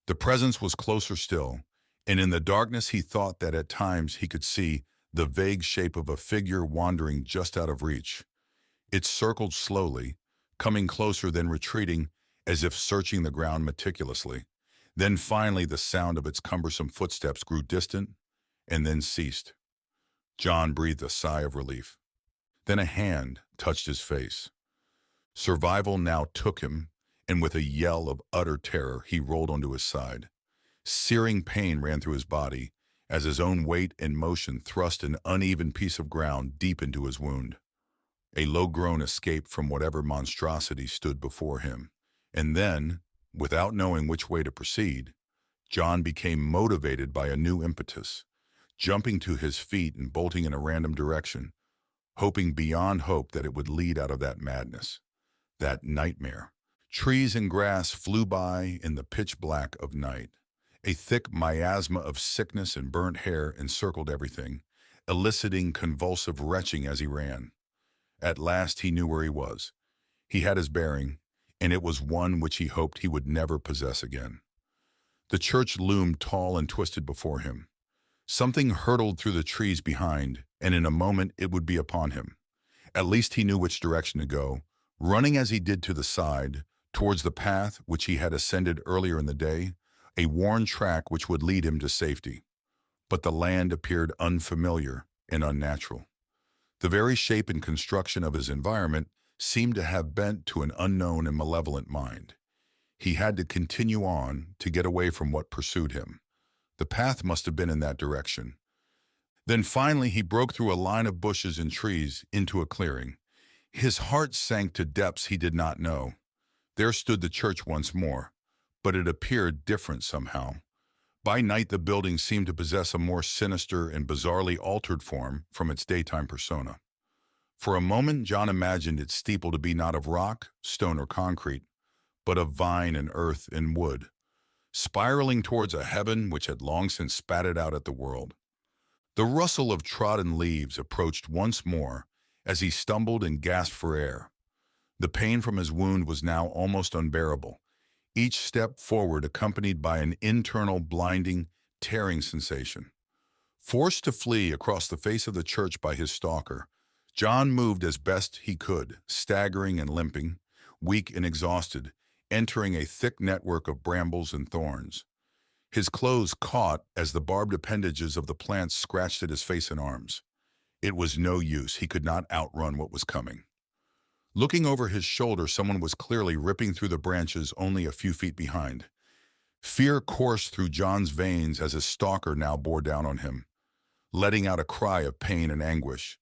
The presence was closer still, and in the darkness he thought that at times he could see the vague shape of a figure wandering just out of reach. It circled slowly, coming closer then retreating, as if searching the ground meticulously. Then finally the sound of its cumbersome footsteps grew distant and then ceased. John breathed a sigh of relief. Then a hand touched his face. Survival now took him, and with a yell of utter terror, he rolled onto his side. Searing pain ran through his body as his own weight and motion thrust an uneven piece of ground deep into his wound. A low groan escaped from whatever monstrosity stood before him. And then, without knowing which way to proceed, John became motivated by a new impetus, jumping to his feet and bolting in a random direction, hoping beyond hope that it would lead out of that madness, that nightmare. Trees and grass flew by in the pitch black of night. A thick miasma of sickness and burnt hair encircled everything, eliciting convulsive retching as he ran. At last he knew where he was. He had his bearing, and it was one which he hoped he would never possess again. The church loomed tall and twisted before him. Something hurtled through the trees behind, and in a moment it would be upon him. At least he knew which direction to go, running as he did to the side, towards the path which he had ascended earlier in the day, a worn track which would lead him to safety. But the land appeared unfamiliar and unnatural. The very shape and construction of his environment seemed to have bent to an unknown and malevolent mind. He had to continue on to get away from what pursued him. The path must have been in that direction. Then finally he broke through a line of bushes and trees into a clearing. His heart sank to depths he did not know. There stood the church once more, but it appeared different somehow. By night the building seemed to possess a more sinister and bizarrely altered form from its daytime persona. For a moment John imagined its steeple to be not of rock, stone, or concrete, but of vine and earth and wood, spiraling towards a heaven which had long since spatted out at the world. The rustle of trodden leaves approached once more as he stumbled and gasped for air. The pain from his wound was now almost unbearable, each step forward accompanied by an internal blinding, tearing sensation. Forced to flee across the face of the church by his stalker, John moved as best he could, staggering and limping, weak and exhausted, entering a thick network of brambles and thorns. His clothes caught as the barbed appendages of the plants scratched at his face and arms. It was no use, he could not outrun what was coming. Looking over his shoulder, someone was clearly ripping through the branches only a few feet behind. Fear coursed through John's veins as his stalker now bore down on him. Letting out a cry of pain and anguish,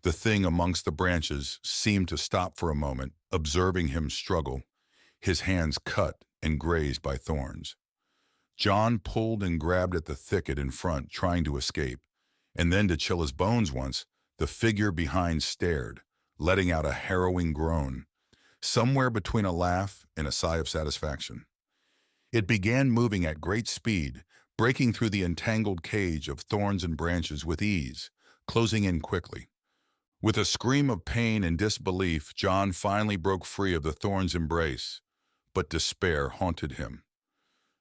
the thing amongst the branches seemed to stop for a moment, observing him struggle, his hands cut and grazed by thorns. John pulled and grabbed at the thicket in front, trying to escape, and then to chill his bones once, the figure behind stared, letting out a harrowing groan, somewhere between a laugh and a sigh of satisfaction. It began moving at great speed, breaking through the entangled cage of thorns and branches with ease, closing in quickly. With a scream of pain and disbelief, John finally broke free of the thorn's embrace, but despair haunted him.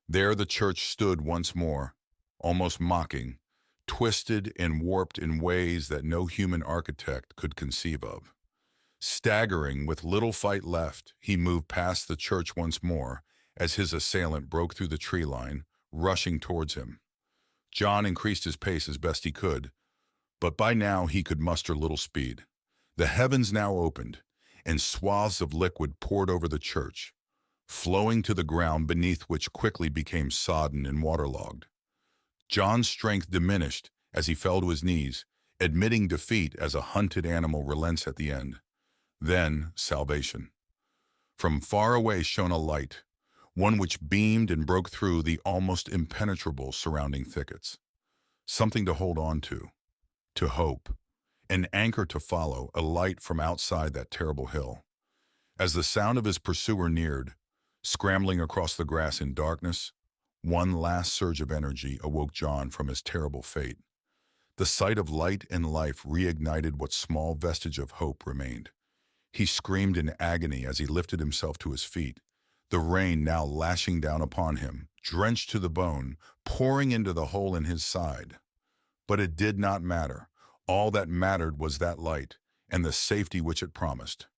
There the church stood once more, almost mocking, twisted and warped in ways that no human architect could conceive of. Staggering with little fight left, he moved past the church once more as his assailant broke through the tree line, rushing towards him. John increased his pace as best he could, but by now he could muster little speed. The heavens now opened, and swaths of liquid poured over the church, flowing to the ground beneath, which quickly became sodden and waterlogged. John's strength diminished as he fell to his knees, admitting defeat as a hunted animal relents at the end. Then salvation. From far away shone a light, one which beamed and broke through the almost impenetrable surrounding thickets. Something to hold on to hope, an anchor to follow, a light from outside that terrible hill. As the sound of his pursuer neared, scrambling across the grass in darkness, one last surge of energy awoke John from his terrible fate. The sight of light and life reignited what small vestige of hope remained. He screamed in agony as he lifted himself to his feet, the rain now lashing down upon him, drenched to the bone, pouring into the hole in his side. But it did not matter. All that mattered was that light and the safety which it promised.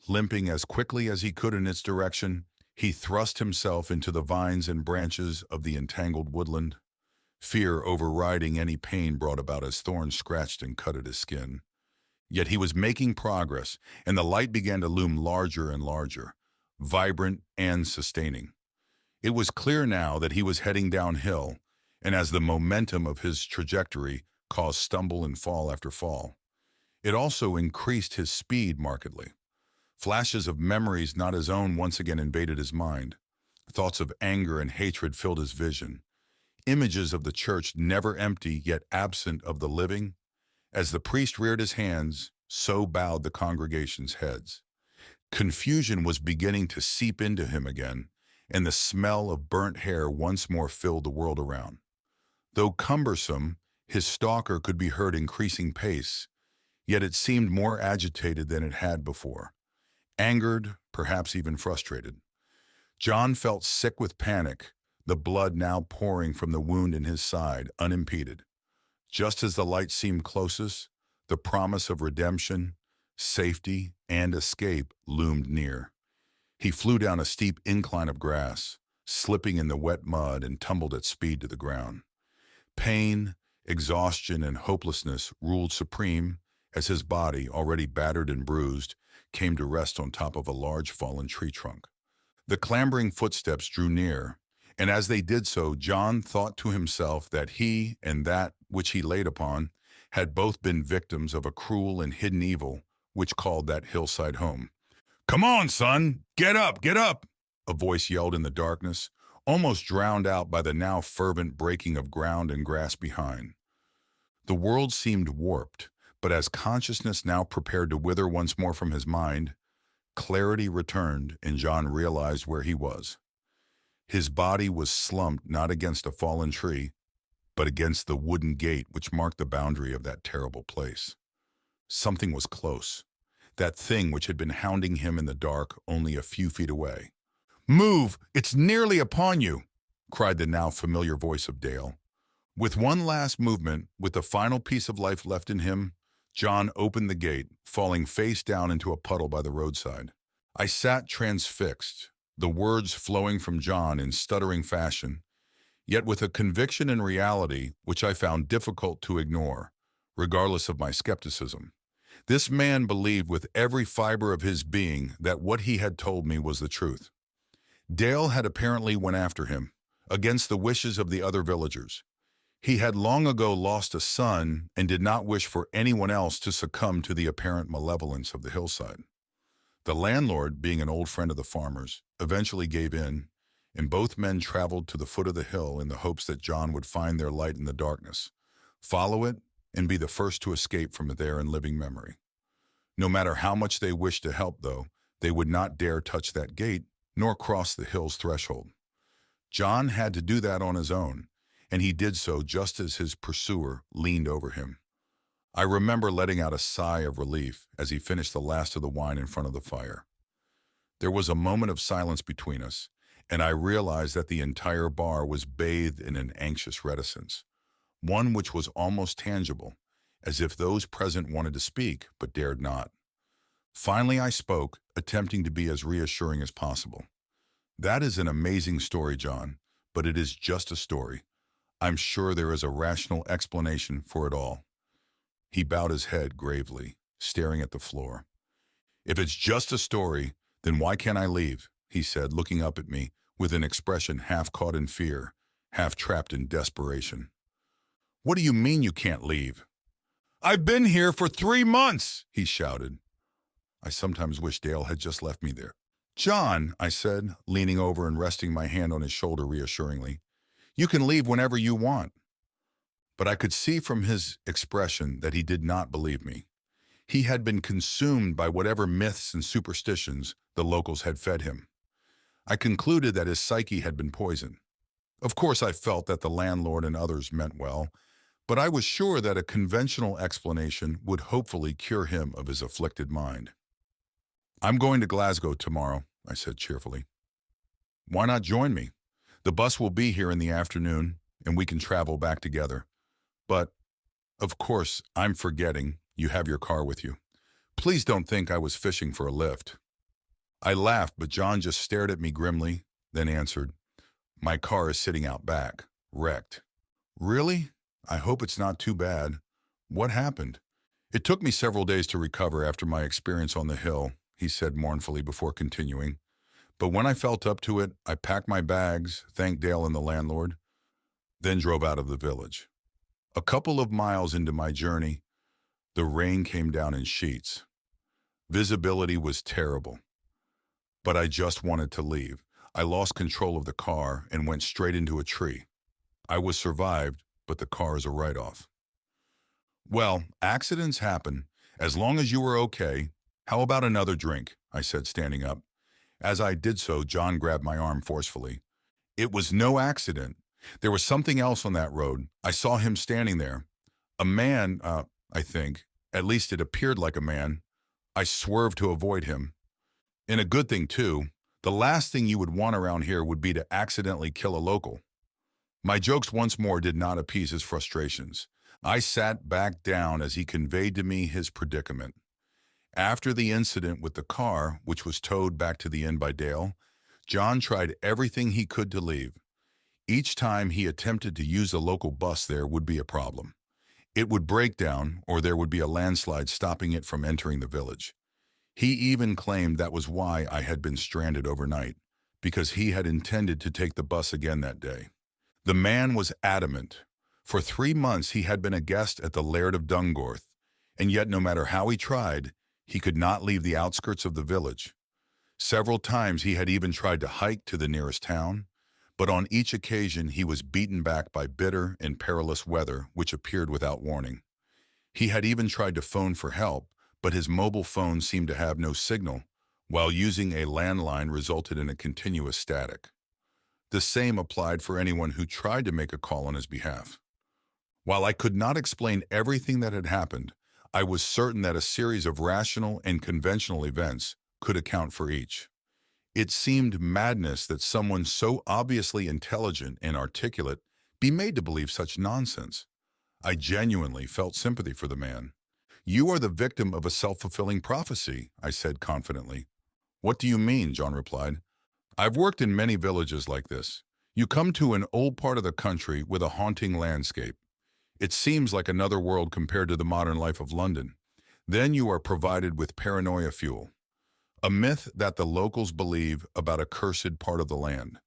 Limping as quickly as he could in its direction, he thrust himself into the vines and branches of the entangled woodland. Fear overriding any pain brought about as thorns scratched and cut at his skin. Yet he was making progress, and the light began to loom larger and larger, vibrant and sustaining. It was clear now that he was heading downhill, and as the momentum of his trajectory caused stumble and fall after fall, it also increased his speed markedly. Flashes of memories not his own once again invaded his mind. Thoughts of anger and hatred filled his vision. Images of the church never empty yet absent of the living. As the priest reared his hands, so bowed the congregation's heads. Confusion was beginning to seep into him again, and the smell of burnt hair once more filled the world around. Though cumbersome, his stalker could be heard increasing pace, yet it seemed more agitated than it had before. Angered, perhaps even frustrated. John felt sick with panic, the blood now pouring from the wound in his side, unimpeded. Just as the light seemed closest, the promise of redemption, safety, and escape loomed near. He flew down a steep incline of grass, slipping in the wet mud and tumbled at speed to the ground. Pain, exhaustion, and hopelessness ruled supreme as his body, already battered and bruised, came to rest on top of a large fallen tree trunk. The clambering footsteps drew near, and as they did so, John thought to himself that he and that which he laid upon had both been victims of a cruel and hidden evil which called that hillside home. "Come on, son! Get up! Get up!" a voice yelled in the darkness, almost drowned out by the now fervent breaking of ground and grass behind. The world seemed warped, but as consciousness now prepared to wither once more from his mind, clarity returned and John realized where he was. His body was slumped not against a fallen tree, but against the wooden gate which marked the boundary of that terrible place. Something was close, that thing which had been hounding him in the dark only a few feet away. "Move! It's nearly upon you!" cried the now familiar voice of Dale. With one last movement, with the final piece of life left in him, John opened the gate, falling face down into a puddle by the roadside. I sat transfixed, the words flowing from John in stuttering fashion, yet with a conviction and reality which I found difficult to ignore, regardless of my skepticism. This man believed with every fiber of his being that what he had told me was the truth. Dale had apparently went after him, against the wishes of the other villagers. He had long ago lost a son and did not wish for anyone else to succumb to the apparent malevolence of the hillside. The landlord, being an old friend of the farmers, eventually gave in, and both men traveled to the foot of the hill in the hopes that John would find their light in the darkness, follow it, and be the first to escape from there in living memory. No matter how much they wished to help, though, they would not dare touch that gate nor cross the hill's threshold. John had to do that on his own, and he did so just as his pursuer leaned over him. I remember letting out a sigh of relief as he finished the last of the wine in front of the fire. There was a moment of silence between us, and I realized that the entire bar was bathed in an anxious reticence, one which was almost tangible, as if those present wanted to speak but dared not. Finally I spoke, attempting to be as reassuring as possible. "That is an amazing story, John, but it is just a story. I'm sure there is a rational explanation for it all." He bowed his head gravely, staring at the floor. "If it's just a story, then why can't I leave?" he said, looking up at me with an expression half caught in fear, half trapped in desperation. "What do you mean you can't leave?" "I've been here for 3 months!" he shouted. I sometimes wish Dale had just left me there. "John," I said, leaning over and resting my hand on his shoulder reassuringly, "you can leave whenever you want." But I could see from his expression that he did not believe me. He had been consumed by whatever myths and superstitions the locals had fed him. I concluded that his psyche had been poisoned. Of course, I felt that the landlord and others meant well, but I was sure that a conventional explanation would hopefully cure him of his afflicted mind. "I'm going to Glasgow tomorrow," I said cheerfully. "Why not join me? The bus will be here in the afternoon, and we can travel back together. But, of course, I'm forgetting you have your car with you. Please don't think I was fishing for a lift." I laughed, but John just stared at me grimly, then answered, "My car is sitting out back, wrecked." Really? I hope it's not too bad. What happened? It took me several days to recover after my experience on the hill, he said mournfully before continuing. But when I felt up to it, I packed my bags, thanked Dale and the landlord, then drove out of the village. A couple of miles into my journey, the rain came down in sheets. Visibility was terrible, but I just wanted to leave. I lost control of the car and went straight into a tree. I was survived, but the car is a write-off. Well, accidents happen. As long as you were okay, how about another drink? I said, standing up. As I did so, John grabbed my arm forcefully. It was no accident. There was something else on that road. I saw him standing there. A man, I think. At least it appeared like a man. I swerved to avoid him. And a good thing, too. The last thing you would want around here would be to accidentally kill a local. My jokes once more did not appease his frustrations. I sat back down as he conveyed to me his predicament. After the incident with the car, which was towed back to the inn by Dale, John tried everything he could to leave. Each time he attempted to use a local bus, there would be a problem. It would break down, or there would be a landslide stopping it from entering the village. He even claimed that was why I had been stranded overnight, because he had intended to take the bus again that day. The man was adamant. For 3 months he had been a guest at the Laird of Dungorth, and yet no matter how he tried, he could not leave the outskirts of the village. Several times he had even tried to hike to the nearest town, but on each occasion he was beaten back by bitter and perilous weather which appeared without warning. He had even tried to phone for help, but his mobile phone seemed to have no signal, while using a landline resulted in a continuous static. The same applied for anyone who tried to make a call on his behalf. While I could not explain everything that had happened, I was certain that a series of rational and conventional events could account for each. It seemed madness that someone so obviously intelligent and articulate be made to believe such nonsense. I genuinely felt sympathy for the man. "You are the victim of a self-fulfilling prophecy," I said confidently. "What do you mean?" John replied. "I've worked in many villages like this. You come to an old part of the country with a haunting landscape. It seems like another world compared to the modern life of London. Then you are provided with paranoia fuel, a myth that the locals believe about a cursed part of the land.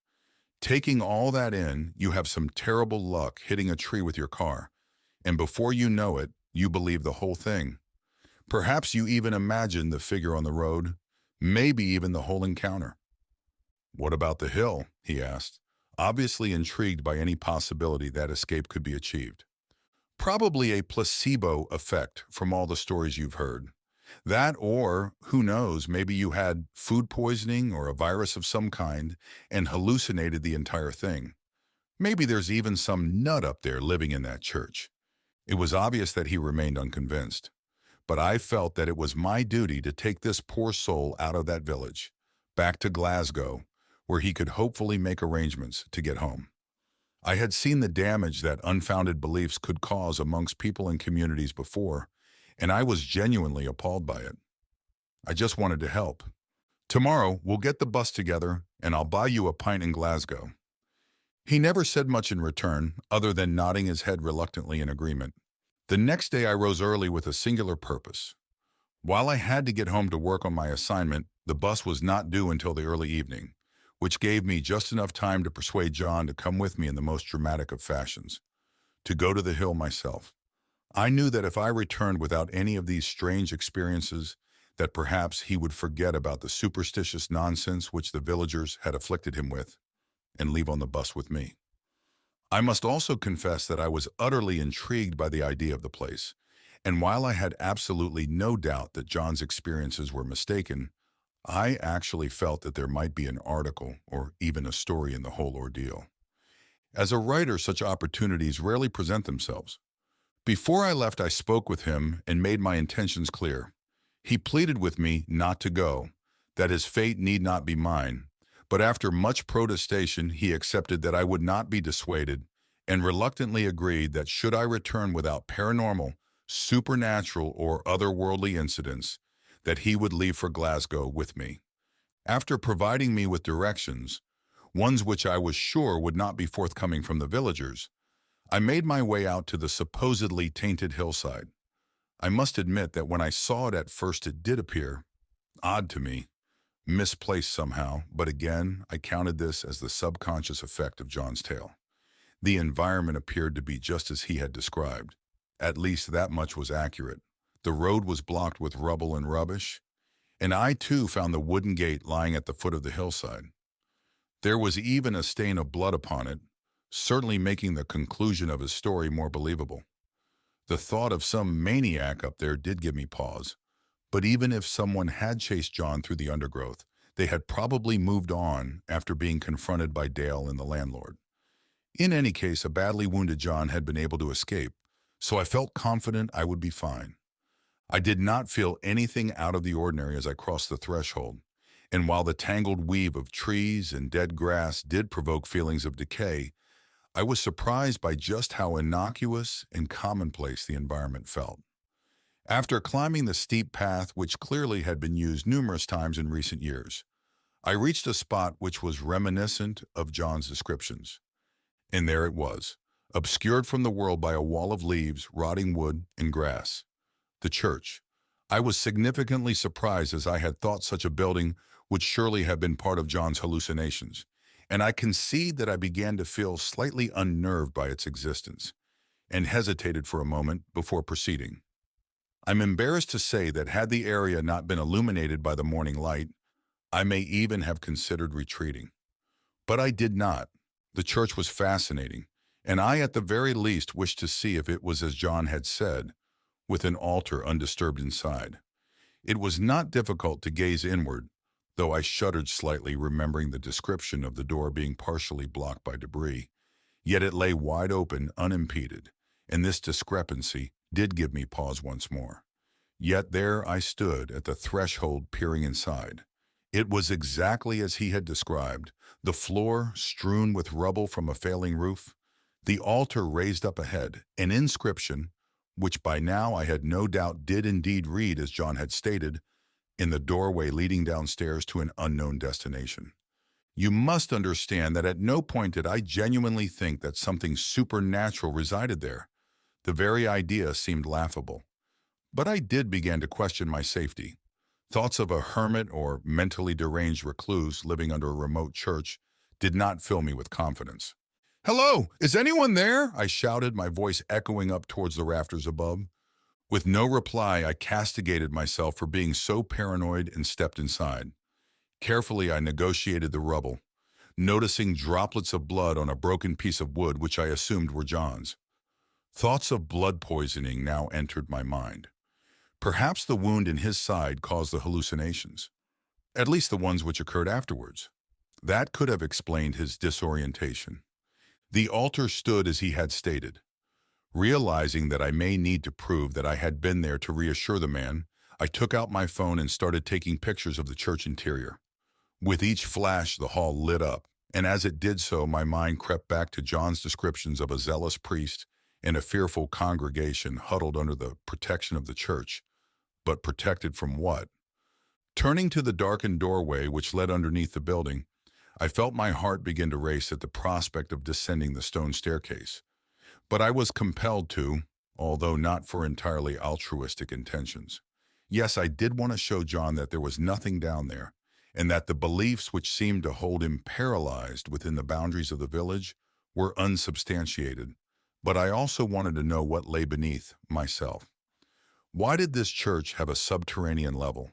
Taking all that in, you have some terrible luck hitting a tree with your car, and before you know it, you believe the whole thing. Perhaps you even imagine the figure on the road, maybe even the whole encounter." "What about the hill?" he asked, obviously intrigued by any possibility that escape could be achieved. "Probably a placebo effect from all the stories you've heard. That, or, who knows, maybe you had food poisoning or a virus of some kind and hallucinated the entire thing. Maybe there's even some nut up there living in that church." It was obvious that he remained unconvinced, but I felt that it was my duty to take this poor soul out of that village, back to Glasgow, where he could hopefully make arrangements to get home. I had seen the damage that unfounded beliefs could cause amongst people and communities before, and I was genuinely appalled by it. I just wanted to help. "Tomorrow, we'll get the bus together, and I'll buy you a pint in Glasgow." He never said much in return, other than nodding his head reluctantly in agreement. The next day I rose early with a singular purpose. While I had to get home to work on my assignment, the bus was not due until the early evening, which gave me just enough time to persuade John to come with me in the most dramatic of fashions, to go to the hill myself. I knew that if I returned without any of these strange experiences, that perhaps he would forget about the superstitious nonsense which the villagers had afflicted him with, and leave on the bus with me. I must also confess that I was utterly intrigued by the idea of the place, and while I had absolutely no doubt that John's experiences were mistaken, I actually felt that there might be an article or even a story in the whole ordeal. As a writer, such opportunities rarely present themselves. Before I left, I spoke with him and made my intentions clear. He pleaded with me not to go, that his fate need not be mine, but after much protestation, he accepted that I would not be dissuaded and reluctantly agreed that should I return without paranormal, supernatural, or otherworldly incidents, that he would leave for Glasgow with me. After providing me with directions, ones which I was sure would not be forthcoming from the villagers, I made my way out to the supposedly tainted hillside. I must admit that when I saw it at first it did appear odd to me, misplaced somehow, but again, I counted this as the subconscious effect of John's tale. The environment appeared to be just as he had described. At least that much was accurate. The road was blocked with rubble and rubbish, and I too found the wooden gate lying at the foot of the hillside. There was even a stain of blood upon it, certainly making the conclusion of his story more believable. The thought of some maniac up there did give me pause, but even if someone had chased John through the undergrowth, they had probably moved on after being confronted by Dale and the landlord. In any case, a badly wounded John had been able to escape, so I felt confident I would be fine. I did not feel anything out of the ordinary as I crossed the threshold, and while the tangled weave of trees and dead grass did provoke feelings of decay, I was surprised by just how innocuous and commonplace the environment felt. After climbing the steep path which clearly had been used numerous times in recent years, I reached a spot which was reminiscent of John's descriptions. And there it was, obscured from the world by a wall of leaves, rotting wood, and grass. The church. I was significantly surprised as I had thought such a building would surely have been part of John's hallucinations, and I concede that I began to feel slightly unnerved by its existence, and hesitated for a moment before proceeding. I'm embarrassed to say that had the area not been illuminated by the morning light, I may even have considered retreating. But I did not. The church was fascinating, and I at the very least wished to see if it was as John had said, with an altar undisturbed inside. It was not difficult to gaze inward, though I shuddered slightly remembering the description of the door being partially blocked by debris. Yet it lay wide open, unimpeded, and this discrepancy did give me pause once more. Yet there I stood at the threshold peering inside. It was exactly as he had described, the floor strewn with rubble from a failing roof, the altar raised up ahead, an inscription, which by now I had no doubt did indeed read as John had stated, in the doorway leading downstairs to an unknown destination. You must understand that at no point did I genuinely think that something supernatural resided there. The very idea seemed laughable. But I did begin to question my safety. Thoughts of a hermit or mentally deranged recluse living under a remote church did not fill me with confidence. "Hello, is anyone there?" I shouted, my voice echoing up towards the rafters above. With no reply, I castigated myself for being so paranoid and stepped inside. Carefully, I negotiated the rubble, noticing droplets of blood on a broken piece of wood which I assumed were John's. Thoughts of blood poisoning now entered my mind. Perhaps the wound in his side caused the hallucinations, at least the ones which occurred afterwards. That could have explained his disorientation. The altar stood as he had stated. Realizing that I may need to prove that I had been there to reassure the man, I took out my phone and started taking pictures of the church interior. With each flash, the hall lit up, and as it did so, my mind crept back to John's descriptions of a zealous priest and a fearful congregation huddled under the protection of the church. But protected from what? Turning to the darkened doorway which led underneath the building, I felt my heart begin to race at the prospect of descending the stone staircase. But I was compelled to, although not for entirely altruistic intentions. Yes, I did want to show John that there was nothing down there, and that the beliefs which seemed to hold him paralyzed within the boundaries of the village were unsubstantiated. But I also wanted to know what lay beneath myself. Why did this church have a subterranean level?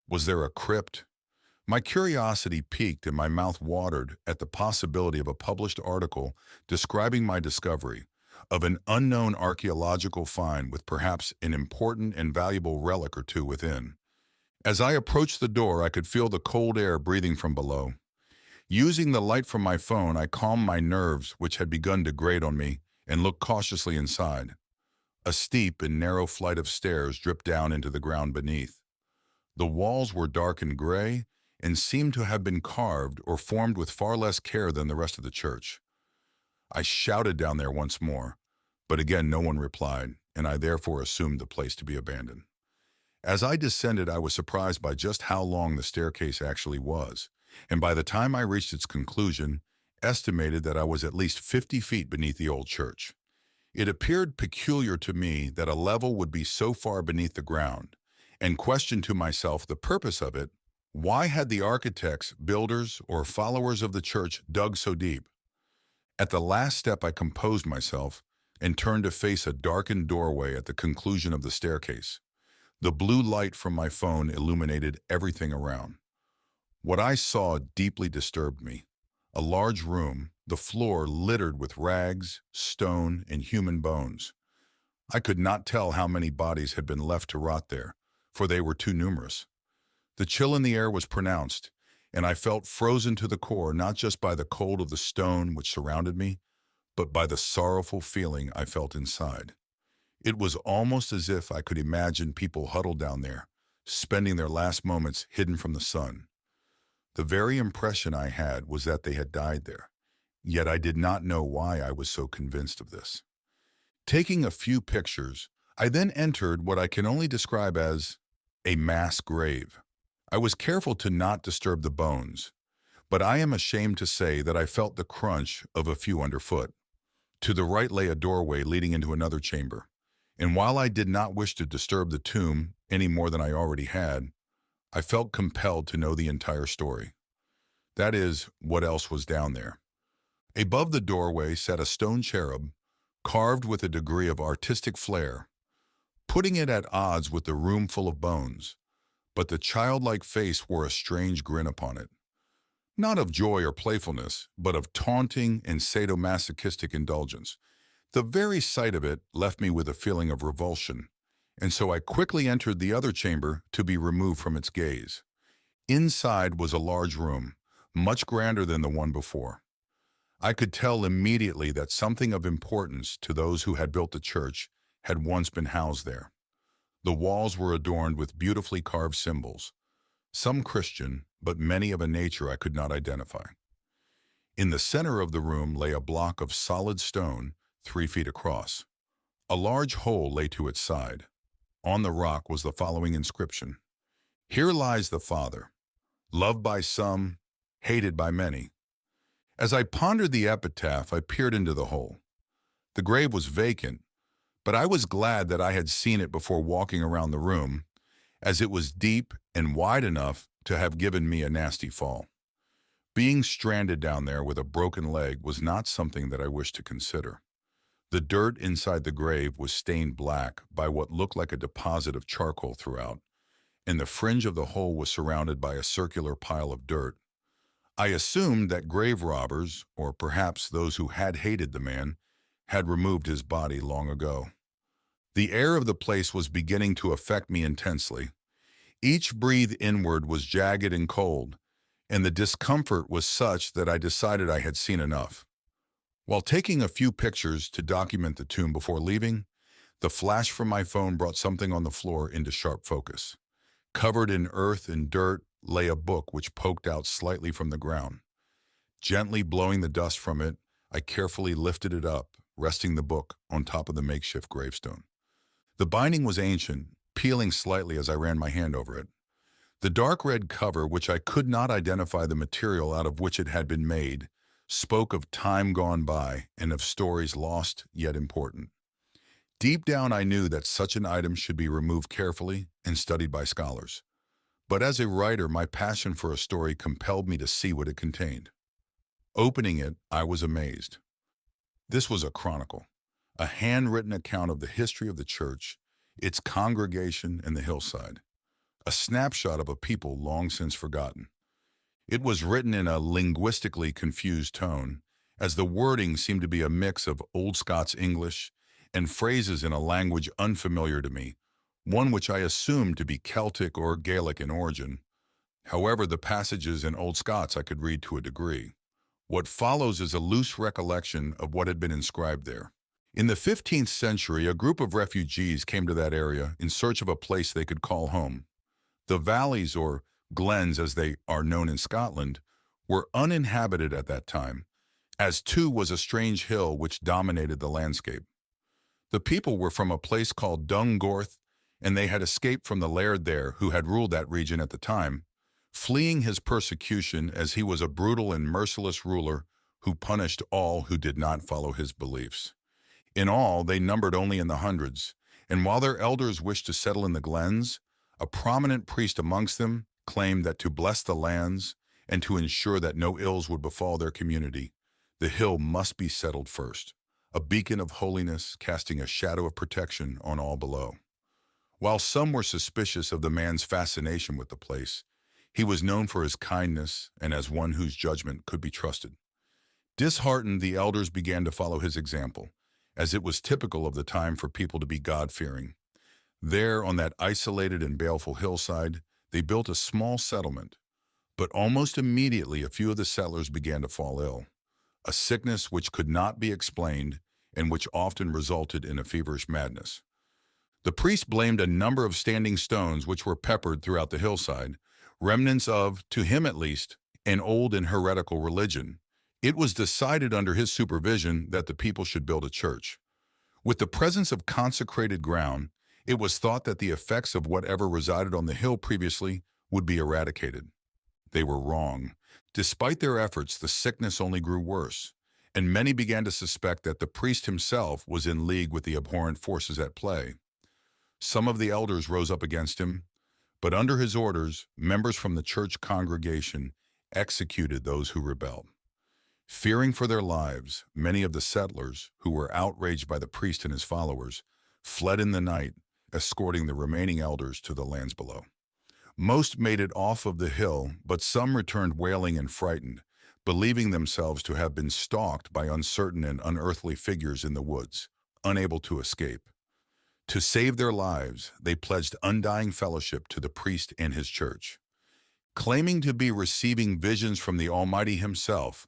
Was there a crypt? My curiosity piqued and my mouth watered at the possibility of a published article describing my discovery of an unknown archaeological find with perhaps an important and valuable relic or two within. As I approached the door, I could feel the cold air breathing from below. Using the light from my phone, I calmed my nerves, which had begun to grate on me, and looked cautiously inside. A steep and narrow flight of stairs dripped down into the ground beneath. The walls were dark and gray and seemed to have been carved or formed with far less care than the rest of the church. I shouted down there once more, but again no one replied, and I therefore assumed the place to be abandoned. As I descended, I was surprised by just how long the staircase actually was, and by the time I reached its conclusion, estimated that I was at least 50 feet beneath the old church. It appeared peculiar to me that a level would be so far beneath the ground, and questioned to myself the purpose of it. Why had the architects, builders, or followers of the church dug so deep? At the last step, I composed myself and turned to face a darkened doorway at the conclusion of the staircase. The blue light from my phone illuminated everything around. What I saw deeply disturbed me. A large room, the floor littered with rags, stone, and human bones. I could not tell how many bodies had been left to rot there, for they were too numerous. The chill in the air was pronounced, and I felt frozen to the core not just by the cold of the stone which surrounded me, but by the sorrowful feeling I felt inside. It was almost as if I could imagine people huddled down there, spending their last moments hidden from the sun. The very impression I had was that they had died there, yet I did not know why I was so convinced of this. Taking a few pictures, I then entered what I can only describe as a mass grave. I was careful to not disturb the bones, but I am ashamed to say that I felt the crunch of a few underfoot. To the right lay a doorway leading into another chamber, and while I did not wish to disturb the tomb any more than I already had, I felt compelled to know the entire story. That is, what else was down there. Above the doorway sat a stone cherub, carved with a degree of artistic flair, putting it at odds with the room full of bones, but the childlike face wore a strange grin upon it. Not of joy or playfulness, but of taunting and sadomasochistic indulgence. The very sight of it left me with a feeling of revulsion, and so I quickly entered the other chamber to be removed from its gaze. Inside was a large room, much grander than the one before. I could tell immediately that something of importance to those who had built the church had once been housed there. The walls were adorned with beautifully carved symbols, some Christian, but many of a nature I could not identify. In the center of the room lay a block of solid stone, 3 feet across. A large hole lay to its side. On the rock was the following inscription: "Here lies the Father, loved by some, hated by many." As I pondered the epitaph, I peered into the hole. The grave was vacant, but I was glad that I had seen it before walking around the room, as it was deep and wide enough to have given me a nasty fall. Being stranded down there with a broken leg was not something that I wished to consider. The dirt inside the grave was stained black by what looked like a deposit of charcoal throughout, and the fringe of the hole was surrounded by a circular pile of dirt. I assumed that grave robbers, or perhaps those who had hated the man, had removed his body long ago. The air of the place was beginning to affect me intensely. Each breath inward was jagged and cold, and the discomfort was such that I decided I had seen enough. While taking a few pictures to document the tomb before leaving, the flash from my phone brought something on the floor into sharp focus. Covered in earth and dirt lay a book which poked out slightly from the ground. Gently blowing the dust from it, I carefully lifted it up, resting the book on top of the makeshift gravestone. The binding was ancient, peeling slightly as I ran my hand over it. The dark red cover, which I could not identify the material out of which it had been made, spoke of time gone by and of stories lost yet important. Deep down I knew that such an item should be removed carefully and studied by scholars. But as a writer, my passion for a story compelled me to see what it contained. Opening it, I was amazed. This was a chronicle, a handwritten account of the history of the church, its congregation, and the hillside. A snapshot of a people long since forgotten. It was written in a linguistically confused tone, as the wording seemed to be a mix of Old Scots English and phrases in a language unfamiliar to me, one which I assumed to be Celtic or Gaelic in origin. However, the passages in Old Scots I could read to a degree. What follows is a loose recollection of what had been inscribed there. In the 15th century, a group of refugees came to that area in search of a place they could call home. The valleys, or glens as they are known in Scotland, were uninhabited at that time, as too was a strange hill which dominated the landscape. The people were from a place called Dungorth, and they had escaped from the laird there who had ruled that region at the time, fleeing his persecution as he was a brutal and merciless ruler who punished all who did not follow his beliefs. In all, they numbered only in the hundreds, and while their elders wished to settle in the glens, a prominent priest amongst them claimed that to bless the lands and to ensure that no ills would befall their community, the hill must be settled first, a beacon of holiness casting a shadow of protection on all below. While some were suspicious of the man's fascination with the place, he was known for his kindness and as one whose judgment could be trusted. Disheartened, the elders began to follow his example, as it was typical of the time for people to be God-fearing. There, on that isolated and baleful hillside, they built a small settlement. But almost immediately, a few of the settlers began to fall ill, a sickness which could not be explained and which often resulted in a feverish madness. The priest blamed a number of standing stones which were peppered throughout the hillside, remnants of, to him at least, an old and heretical religion. It was decided under his supervision that the people should build a church. With the presence of consecrated ground, it was thought that the effects of whatever resided on the hill previously would be eradicated. They were wrong. Despite their efforts, the sickness only grew worse, and many began to suspect that the priest himself was in league with the abhorrent forces at play. Some of the elders rose up against him, but under his orders, members from the church congregation executed those who rebelled. Fearing for their lives, many of the settlers, who were outraged by the priest and his followers, fled in the night, escorting the remaining elders to the lands below. Most made it off of the hill, but some returned wailing and frightened, believing themselves to have been stalked by uncertain and unearthly figures in the woods, unable to escape. To save their lives, they pledged undying fellowship to the priest and his church. Claiming to be receiving visions from the Almighty himself,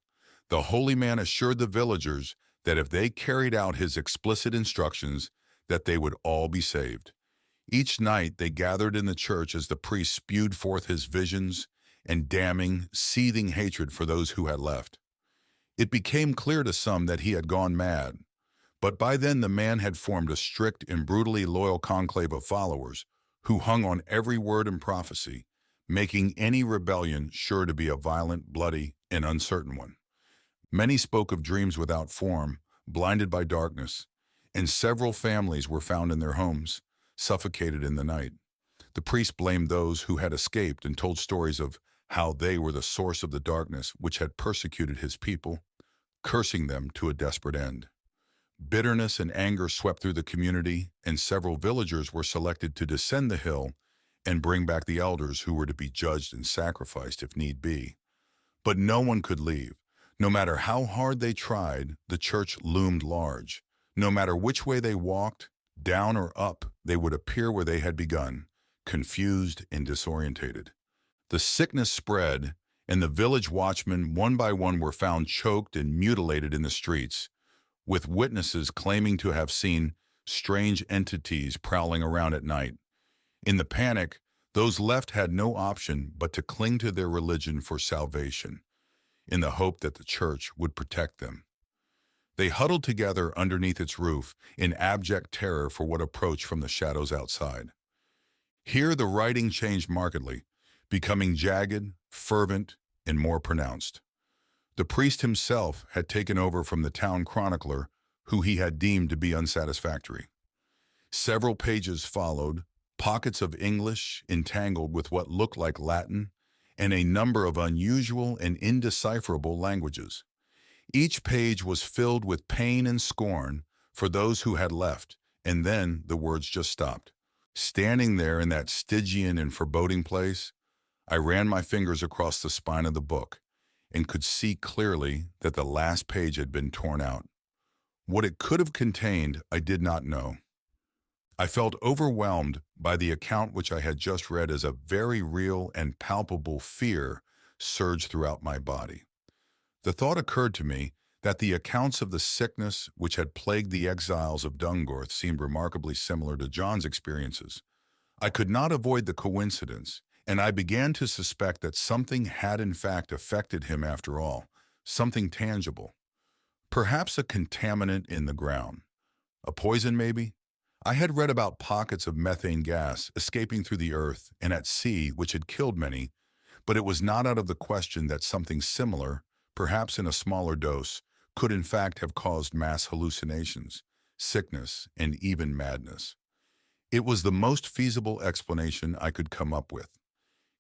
the holy man assured the villagers that if they carried out his explicit instructions, that they would all be saved. Each night they gathered in the church as the priest spewed forth his visions and damning, seething hatred for those who had left. It became clear to some that he had gone mad, but by then the man had formed a strict and brutally loyal conclave of followers who hung on every word and prophecy, making any rebellion sure to be a violent, bloody, and uncertain one. Many spoke of dreams without form, blinded by darkness, and several families were found in their homes, suffocated in the night. The priest blamed those who had escaped and told stories of how they were the source of the darkness which had persecuted his people, cursing them to a desperate end. Bitterness and anger swept through the community, and several villagers were selected to descend the hill and bring back the elders who were to be judged and sacrificed if need be. But no one could leave. No matter how hard they tried, the church loomed large. No matter which way they walked, down or up, they would appear where they had begun, confused and disorientated. The sickness spread, and the village watchmen one by one were found choked and mutilated in the streets, with witnesses claiming to have seen strange entities prowling around at night. In the panic, those left had no option but to cling to their religion for salvation, in the hope that the church would protect them. They huddled together underneath its roof in abject terror for what approached from the shadows outside. Here the writing changed markedly, becoming jagged, fervent, and more pronounced. The priest himself had taken over from the town chronicler, who he had deemed to be unsatisfactory. Several pages followed, pockets of English entangled with what looked like Latin, and a number of unusual and indecipherable languages. Each page was filled with pain and scorn for those who had left, and then the words just stopped. Standing there in that Stygian and foreboding place, I ran my fingers across the spine of the book and could see clearly that the last page had been torn out. What it could have contained, I did not know. I felt overwhelmed by the account which I had just read as a very real and palpable fear surged throughout my body. The thought occurred to me that the accounts of the sickness which had plagued the exiles of Dungorth seemed remarkably similar to John's experiences. I could not avoid the coincidence, and I began to suspect that something had in fact affected him after all, something tangible. Perhaps a contaminant in the ground. A poison, maybe? I had read about pockets of methane gas escaping through the earth and at sea which had killed many, but it was not out of the question that something similar, perhaps in a smaller dose, could in fact have caused mass hallucinations, sickness, and even madness. It was the most feasible explanation I could come up with.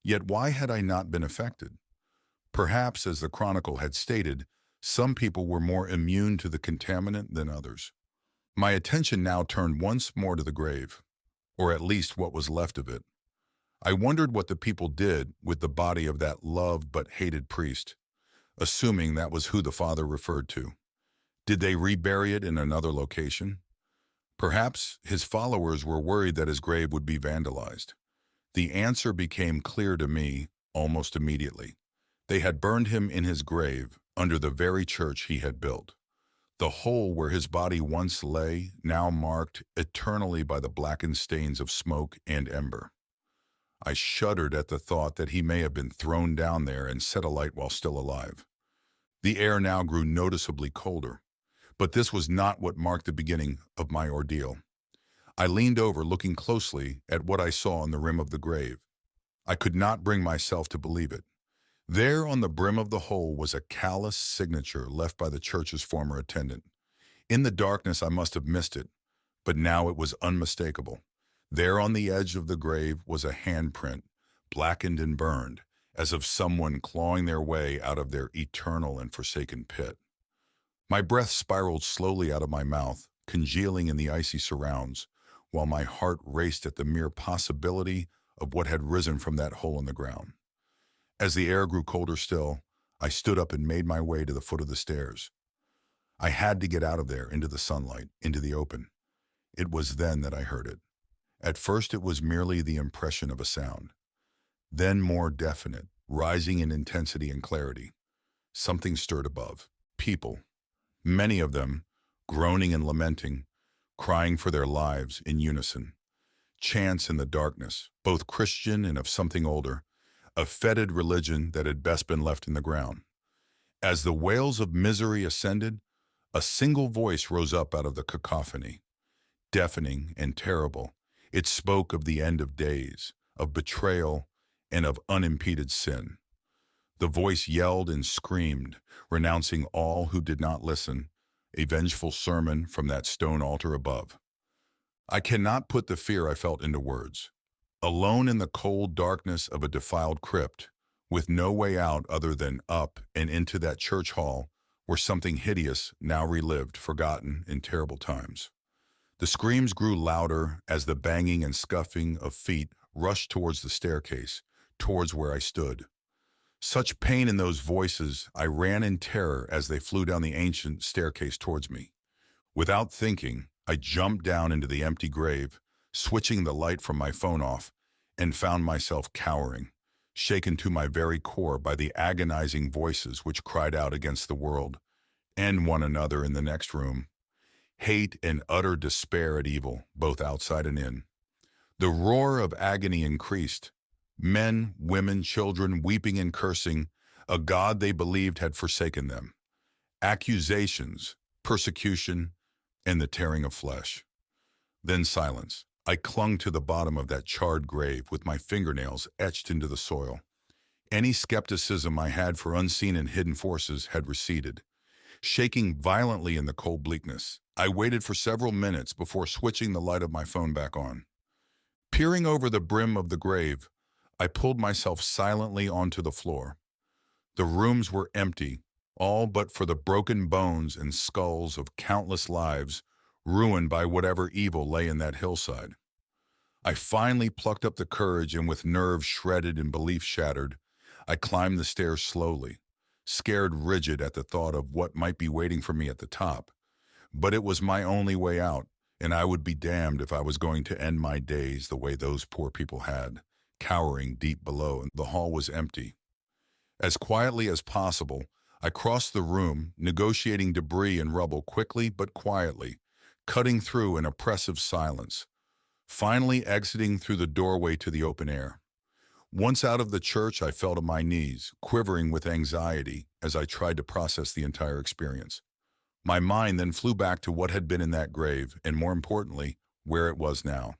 Yet why had I not been affected? Perhaps, as the Chronicle had stated, some people were more immune to the contaminant than others. My attention now turned once more to the grave, or at least what was left of it. I wondered what the people did with the body of that loved but hated priest, assuming that was who the father referred to. Did they rebury it in another location? Perhaps his followers were worried that his grave would be vandalized. The answer became clear to me almost immediately. They had burned him in his grave under the very church he had built. The hole where his body once lay, now marked eternally by the blackened stains of smoke and ember. I shuddered at the thought that he may have been thrown down there and set alight while still alive. The air now grew noticeably colder, but this was not what marked the beginning of my ordeal. I leaned over, looking closely at what I saw on the rim of the grave. I could not bring myself to believe it. There on the brim of the hole was a callous signature left by the church's former attendant. In the darkness I must have missed it, but now it was unmistakable. There on the edge of the grave was a handprint, blackened and burned, as of someone clawing their way out of their eternal and forsaken pit. My breath spiraled slowly out of my mouth, congealing in the icy surrounds, while my heart raced at the mere possibility of what had risen from that hole in the ground. As the air grew colder still, I stood up and made my way to the foot of the stairs. I had to get out of there, into the sunlight, into the open. It was then that I heard it. At first it was merely the impression of a sound. Then more definite, rising in intensity and clarity. Something stirred above. People. Many of them, groaning and lamenting, crying for their lives in unison. Chants in the darkness, both Christian and of something older, a fetid religion that had best been left in the ground. As the wails of misery ascended, a single voice rose up out of the cacophony. Deafening and terrible, it spoke of the end of days, of betrayal, and of unimpeded sin. The voice yelled and screamed, renouncing all who did not listen, a vengeful sermon from that stone altar above. I cannot put the fear I felt into words. Alone in the cold darkness of a defiled crypt, with no way out other than up and into that church hall where something hideous now relived, forgotten in terrible times. The screams grew louder as the banging and scuffing of feet rushed towards the staircase, towards where I stood. Such pain in those voices, I ran in terror as they flew down the ancient staircase towards me. Without thinking, I jumped down into the empty grave, switching the light from my phone off, and found myself cowering, shaken to my very core by the agonizing voices which cried out against the world and one another in the next room. Hate and utter despair at evil, both outside and in. The roar of agony increased. Men, women, children weeping and cursing a God they believed had forsaken them. Accusations, persecution, and the tearing of flesh. Then silence. I clung to the bottom of that charred grave with my fingernails etched into the soil. Any skepticism I had for unseen and hidden forces had receded. Shaking violently in the cold bleakness, I waited for several minutes before switching the light of my phone back on. Peering over the brim of the grave, I pulled myself silently onto the floor. The rooms were empty, all but for the broken bones and skulls of countless lives ruined by whatever evil lay in that hillside. I finally plucked up the courage, and with nerves shredded and belief shattered, I climbed the stairs slowly, scared rigid at the thought of what might be waiting for me at the top. But it was my only way out, and I would be damned if I was going to end my days the way those poor people had, cowering deep below, and the hall was empty. As quietly as possible, I crossed the room, negotiating debris and rubble quickly but quietly, cutting through an oppressive silence, finally exiting through the doorway to the open air. Once out of the church, I fell to my knees, quivering with anxiety as I tried to process the entire experience. My mind then flew back to what had been in that grave, and more importantly, where it was now.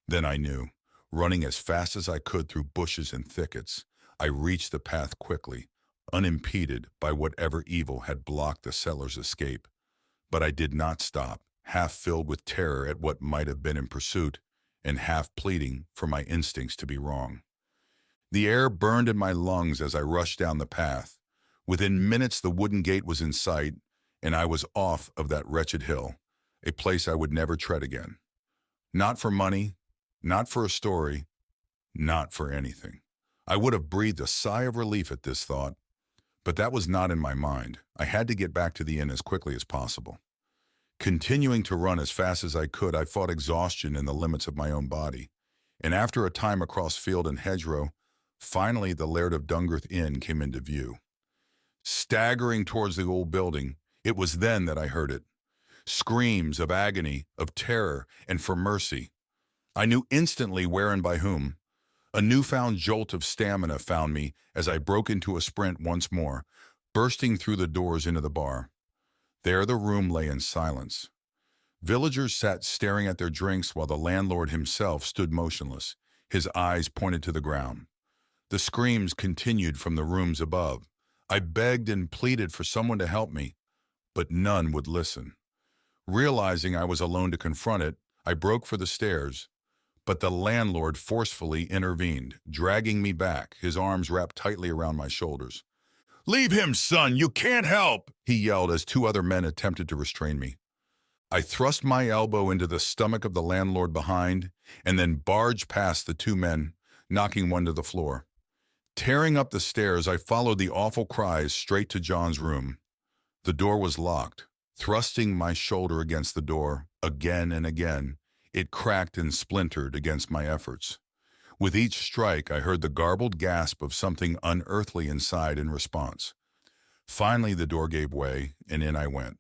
Then I knew. Running as fast as I could through bushes and thickets, I reached the path quickly, unimpeded by whatever evil had blocked the cellar's escape. But I did not stop, half filled with terror at what might have been in pursuit, and half pleading for my instincts to be wrong. The air burned in my lungs as I rushed down the path. Within minutes, the wooden gate was in sight, and I was off of that wretched hill, a place I would never tread again. Not for money, not for a story, not for anything. I would have breathed a sigh of relief at this thought, but that was not in my mind. I had to get back to the inn as quickly as possible. Continuing to run as fast as I could, I fought exhaustion in the limits of my own body, and after a time across field and hedgerow, finally the Laird of Dungarth Inn came into view. Staggering towards the old building, it was then that I heard it. Screams of agony, of terror, and for mercy. I knew instantly where and by whom. A newfound jolt of stamina found me as I broke into a sprint once more, bursting through the doors into the bar. There the room lay in silence. Villagers sat staring at their drinks while the landlord himself stood motionless, his eyes pointed to the ground. The screams continued from the rooms above. I begged and pleaded for someone to help me, but none would listen. Realizing I was alone to confront it, I broke for the stairs, but the landlord forcefully intervened, dragging me back, his arms wrapped tightly around my shoulders. "Leave him, son! You can't help!" he yelled as two other men attempted to restrain me. I thrust my elbow into the stomach of the landlord behind and then barged past the two men, knocking one to the floor. Tearing up the stairs, I followed the awful cries straight to John's room. The door was locked. Thrusting my shoulder against the door, again and again, it cracked and splintered against my efforts. With each strike, I heard the garbled gasp of something unearthly inside in response. Finally, the door gave way, and in I went.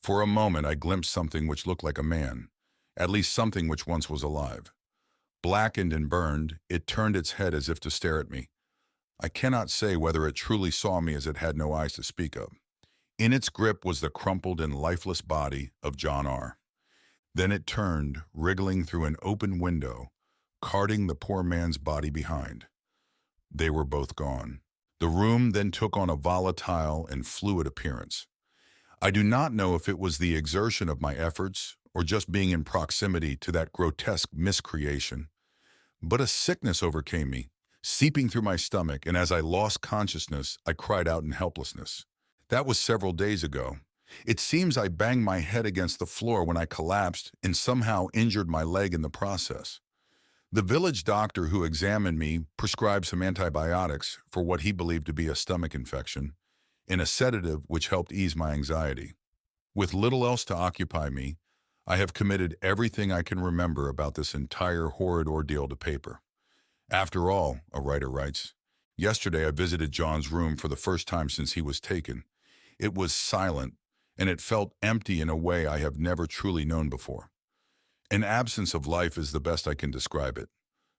For a moment, I glimpsed something which looked like a man, at least something which once was alive. Blackened and burned, it turned its head as if to stare at me. I cannot say whether it truly saw me as it had no eyes to speak of. In its grip was the crumpled and lifeless body of John R. Then it turned, wriggling through an open window, carting the poor man's body behind. They were both gone. The room then took on a volatile and fluid appearance. I do not know if it was the exertion of my efforts or just being in proximity to that grotesque miscreation, but a sickness overcame me, seeping through my stomach, and as I lost consciousness, I cried out in helplessness. That was several days ago. It seems I banged my head against the floor when I collapsed and somehow injured my leg in the process. The village doctor who examined me prescribed some antibiotics for what he believed to be a stomach infection, and a sedative which helped ease my anxiety. With little else to occupy me, I have committed everything I can remember about this entire horrid ordeal to paper. After all, a writer writes, yesterday I visited John's room for the first time since he was taken. It was silent, and it felt empty in a way I have never truly known before. An absence of life is the best I can describe it.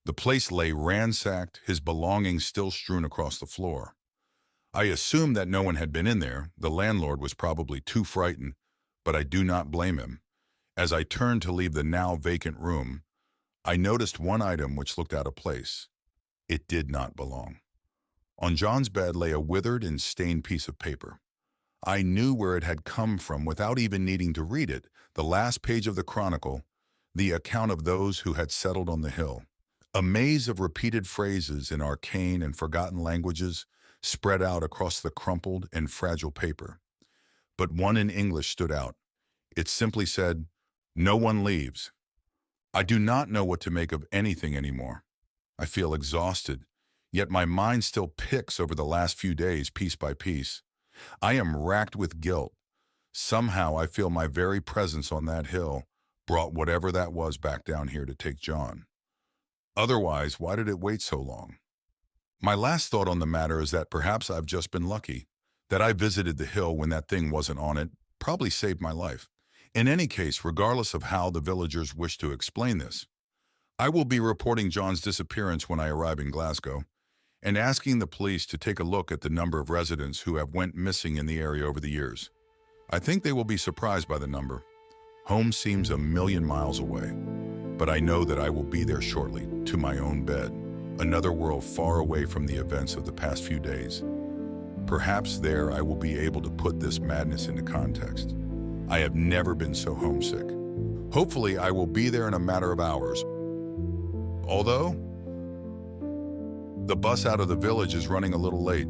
The place lay ransacked, his belongings still strewn across the floor. I assumed that no one had been in there. The landlord was probably too frightened, but I do not blame him. As I turned to leave the now vacant room, I noticed one item which looked out of place. It did not belong. On John's bed lay a withered and stained piece of paper. I knew where it had come from without even needing to read it, the last page of the chronicle, the account of those who had settled on the hill. A maze of repeated phrases in arcane and forgotten languages spread out across the crumpled and fragile paper. But one in English stood out. It simply said, "No one leaves." I do not know what to make of anything anymore. I feel exhausted, yet my mind still picks over the last few days piece by piece. I am racked with guilt. Somehow I feel my very presence on that hill brought whatever that was back down here to take John. Otherwise, why did it wait so long? My last thought on the matter is that perhaps I've just been lucky. That I visited the hill when that thing wasn't on it probably saved my life. In any case, regardless of how the villagers wish to explain this, I will be reporting John's disappearance when I arrive in Glasgow, and asking the police to take a look at the number of residents who have went missing in the area over the years. I think they will be surprised by the number. Home seems a million miles away, but I know that I will be there shortly, to my own bed, another world far away from the events of the past few days. Perhaps there I will be able to put this madness into context. I have never been so homesick. Hopefully, I will be there in a matter of hours. Although, the bus out of the village is running a little late.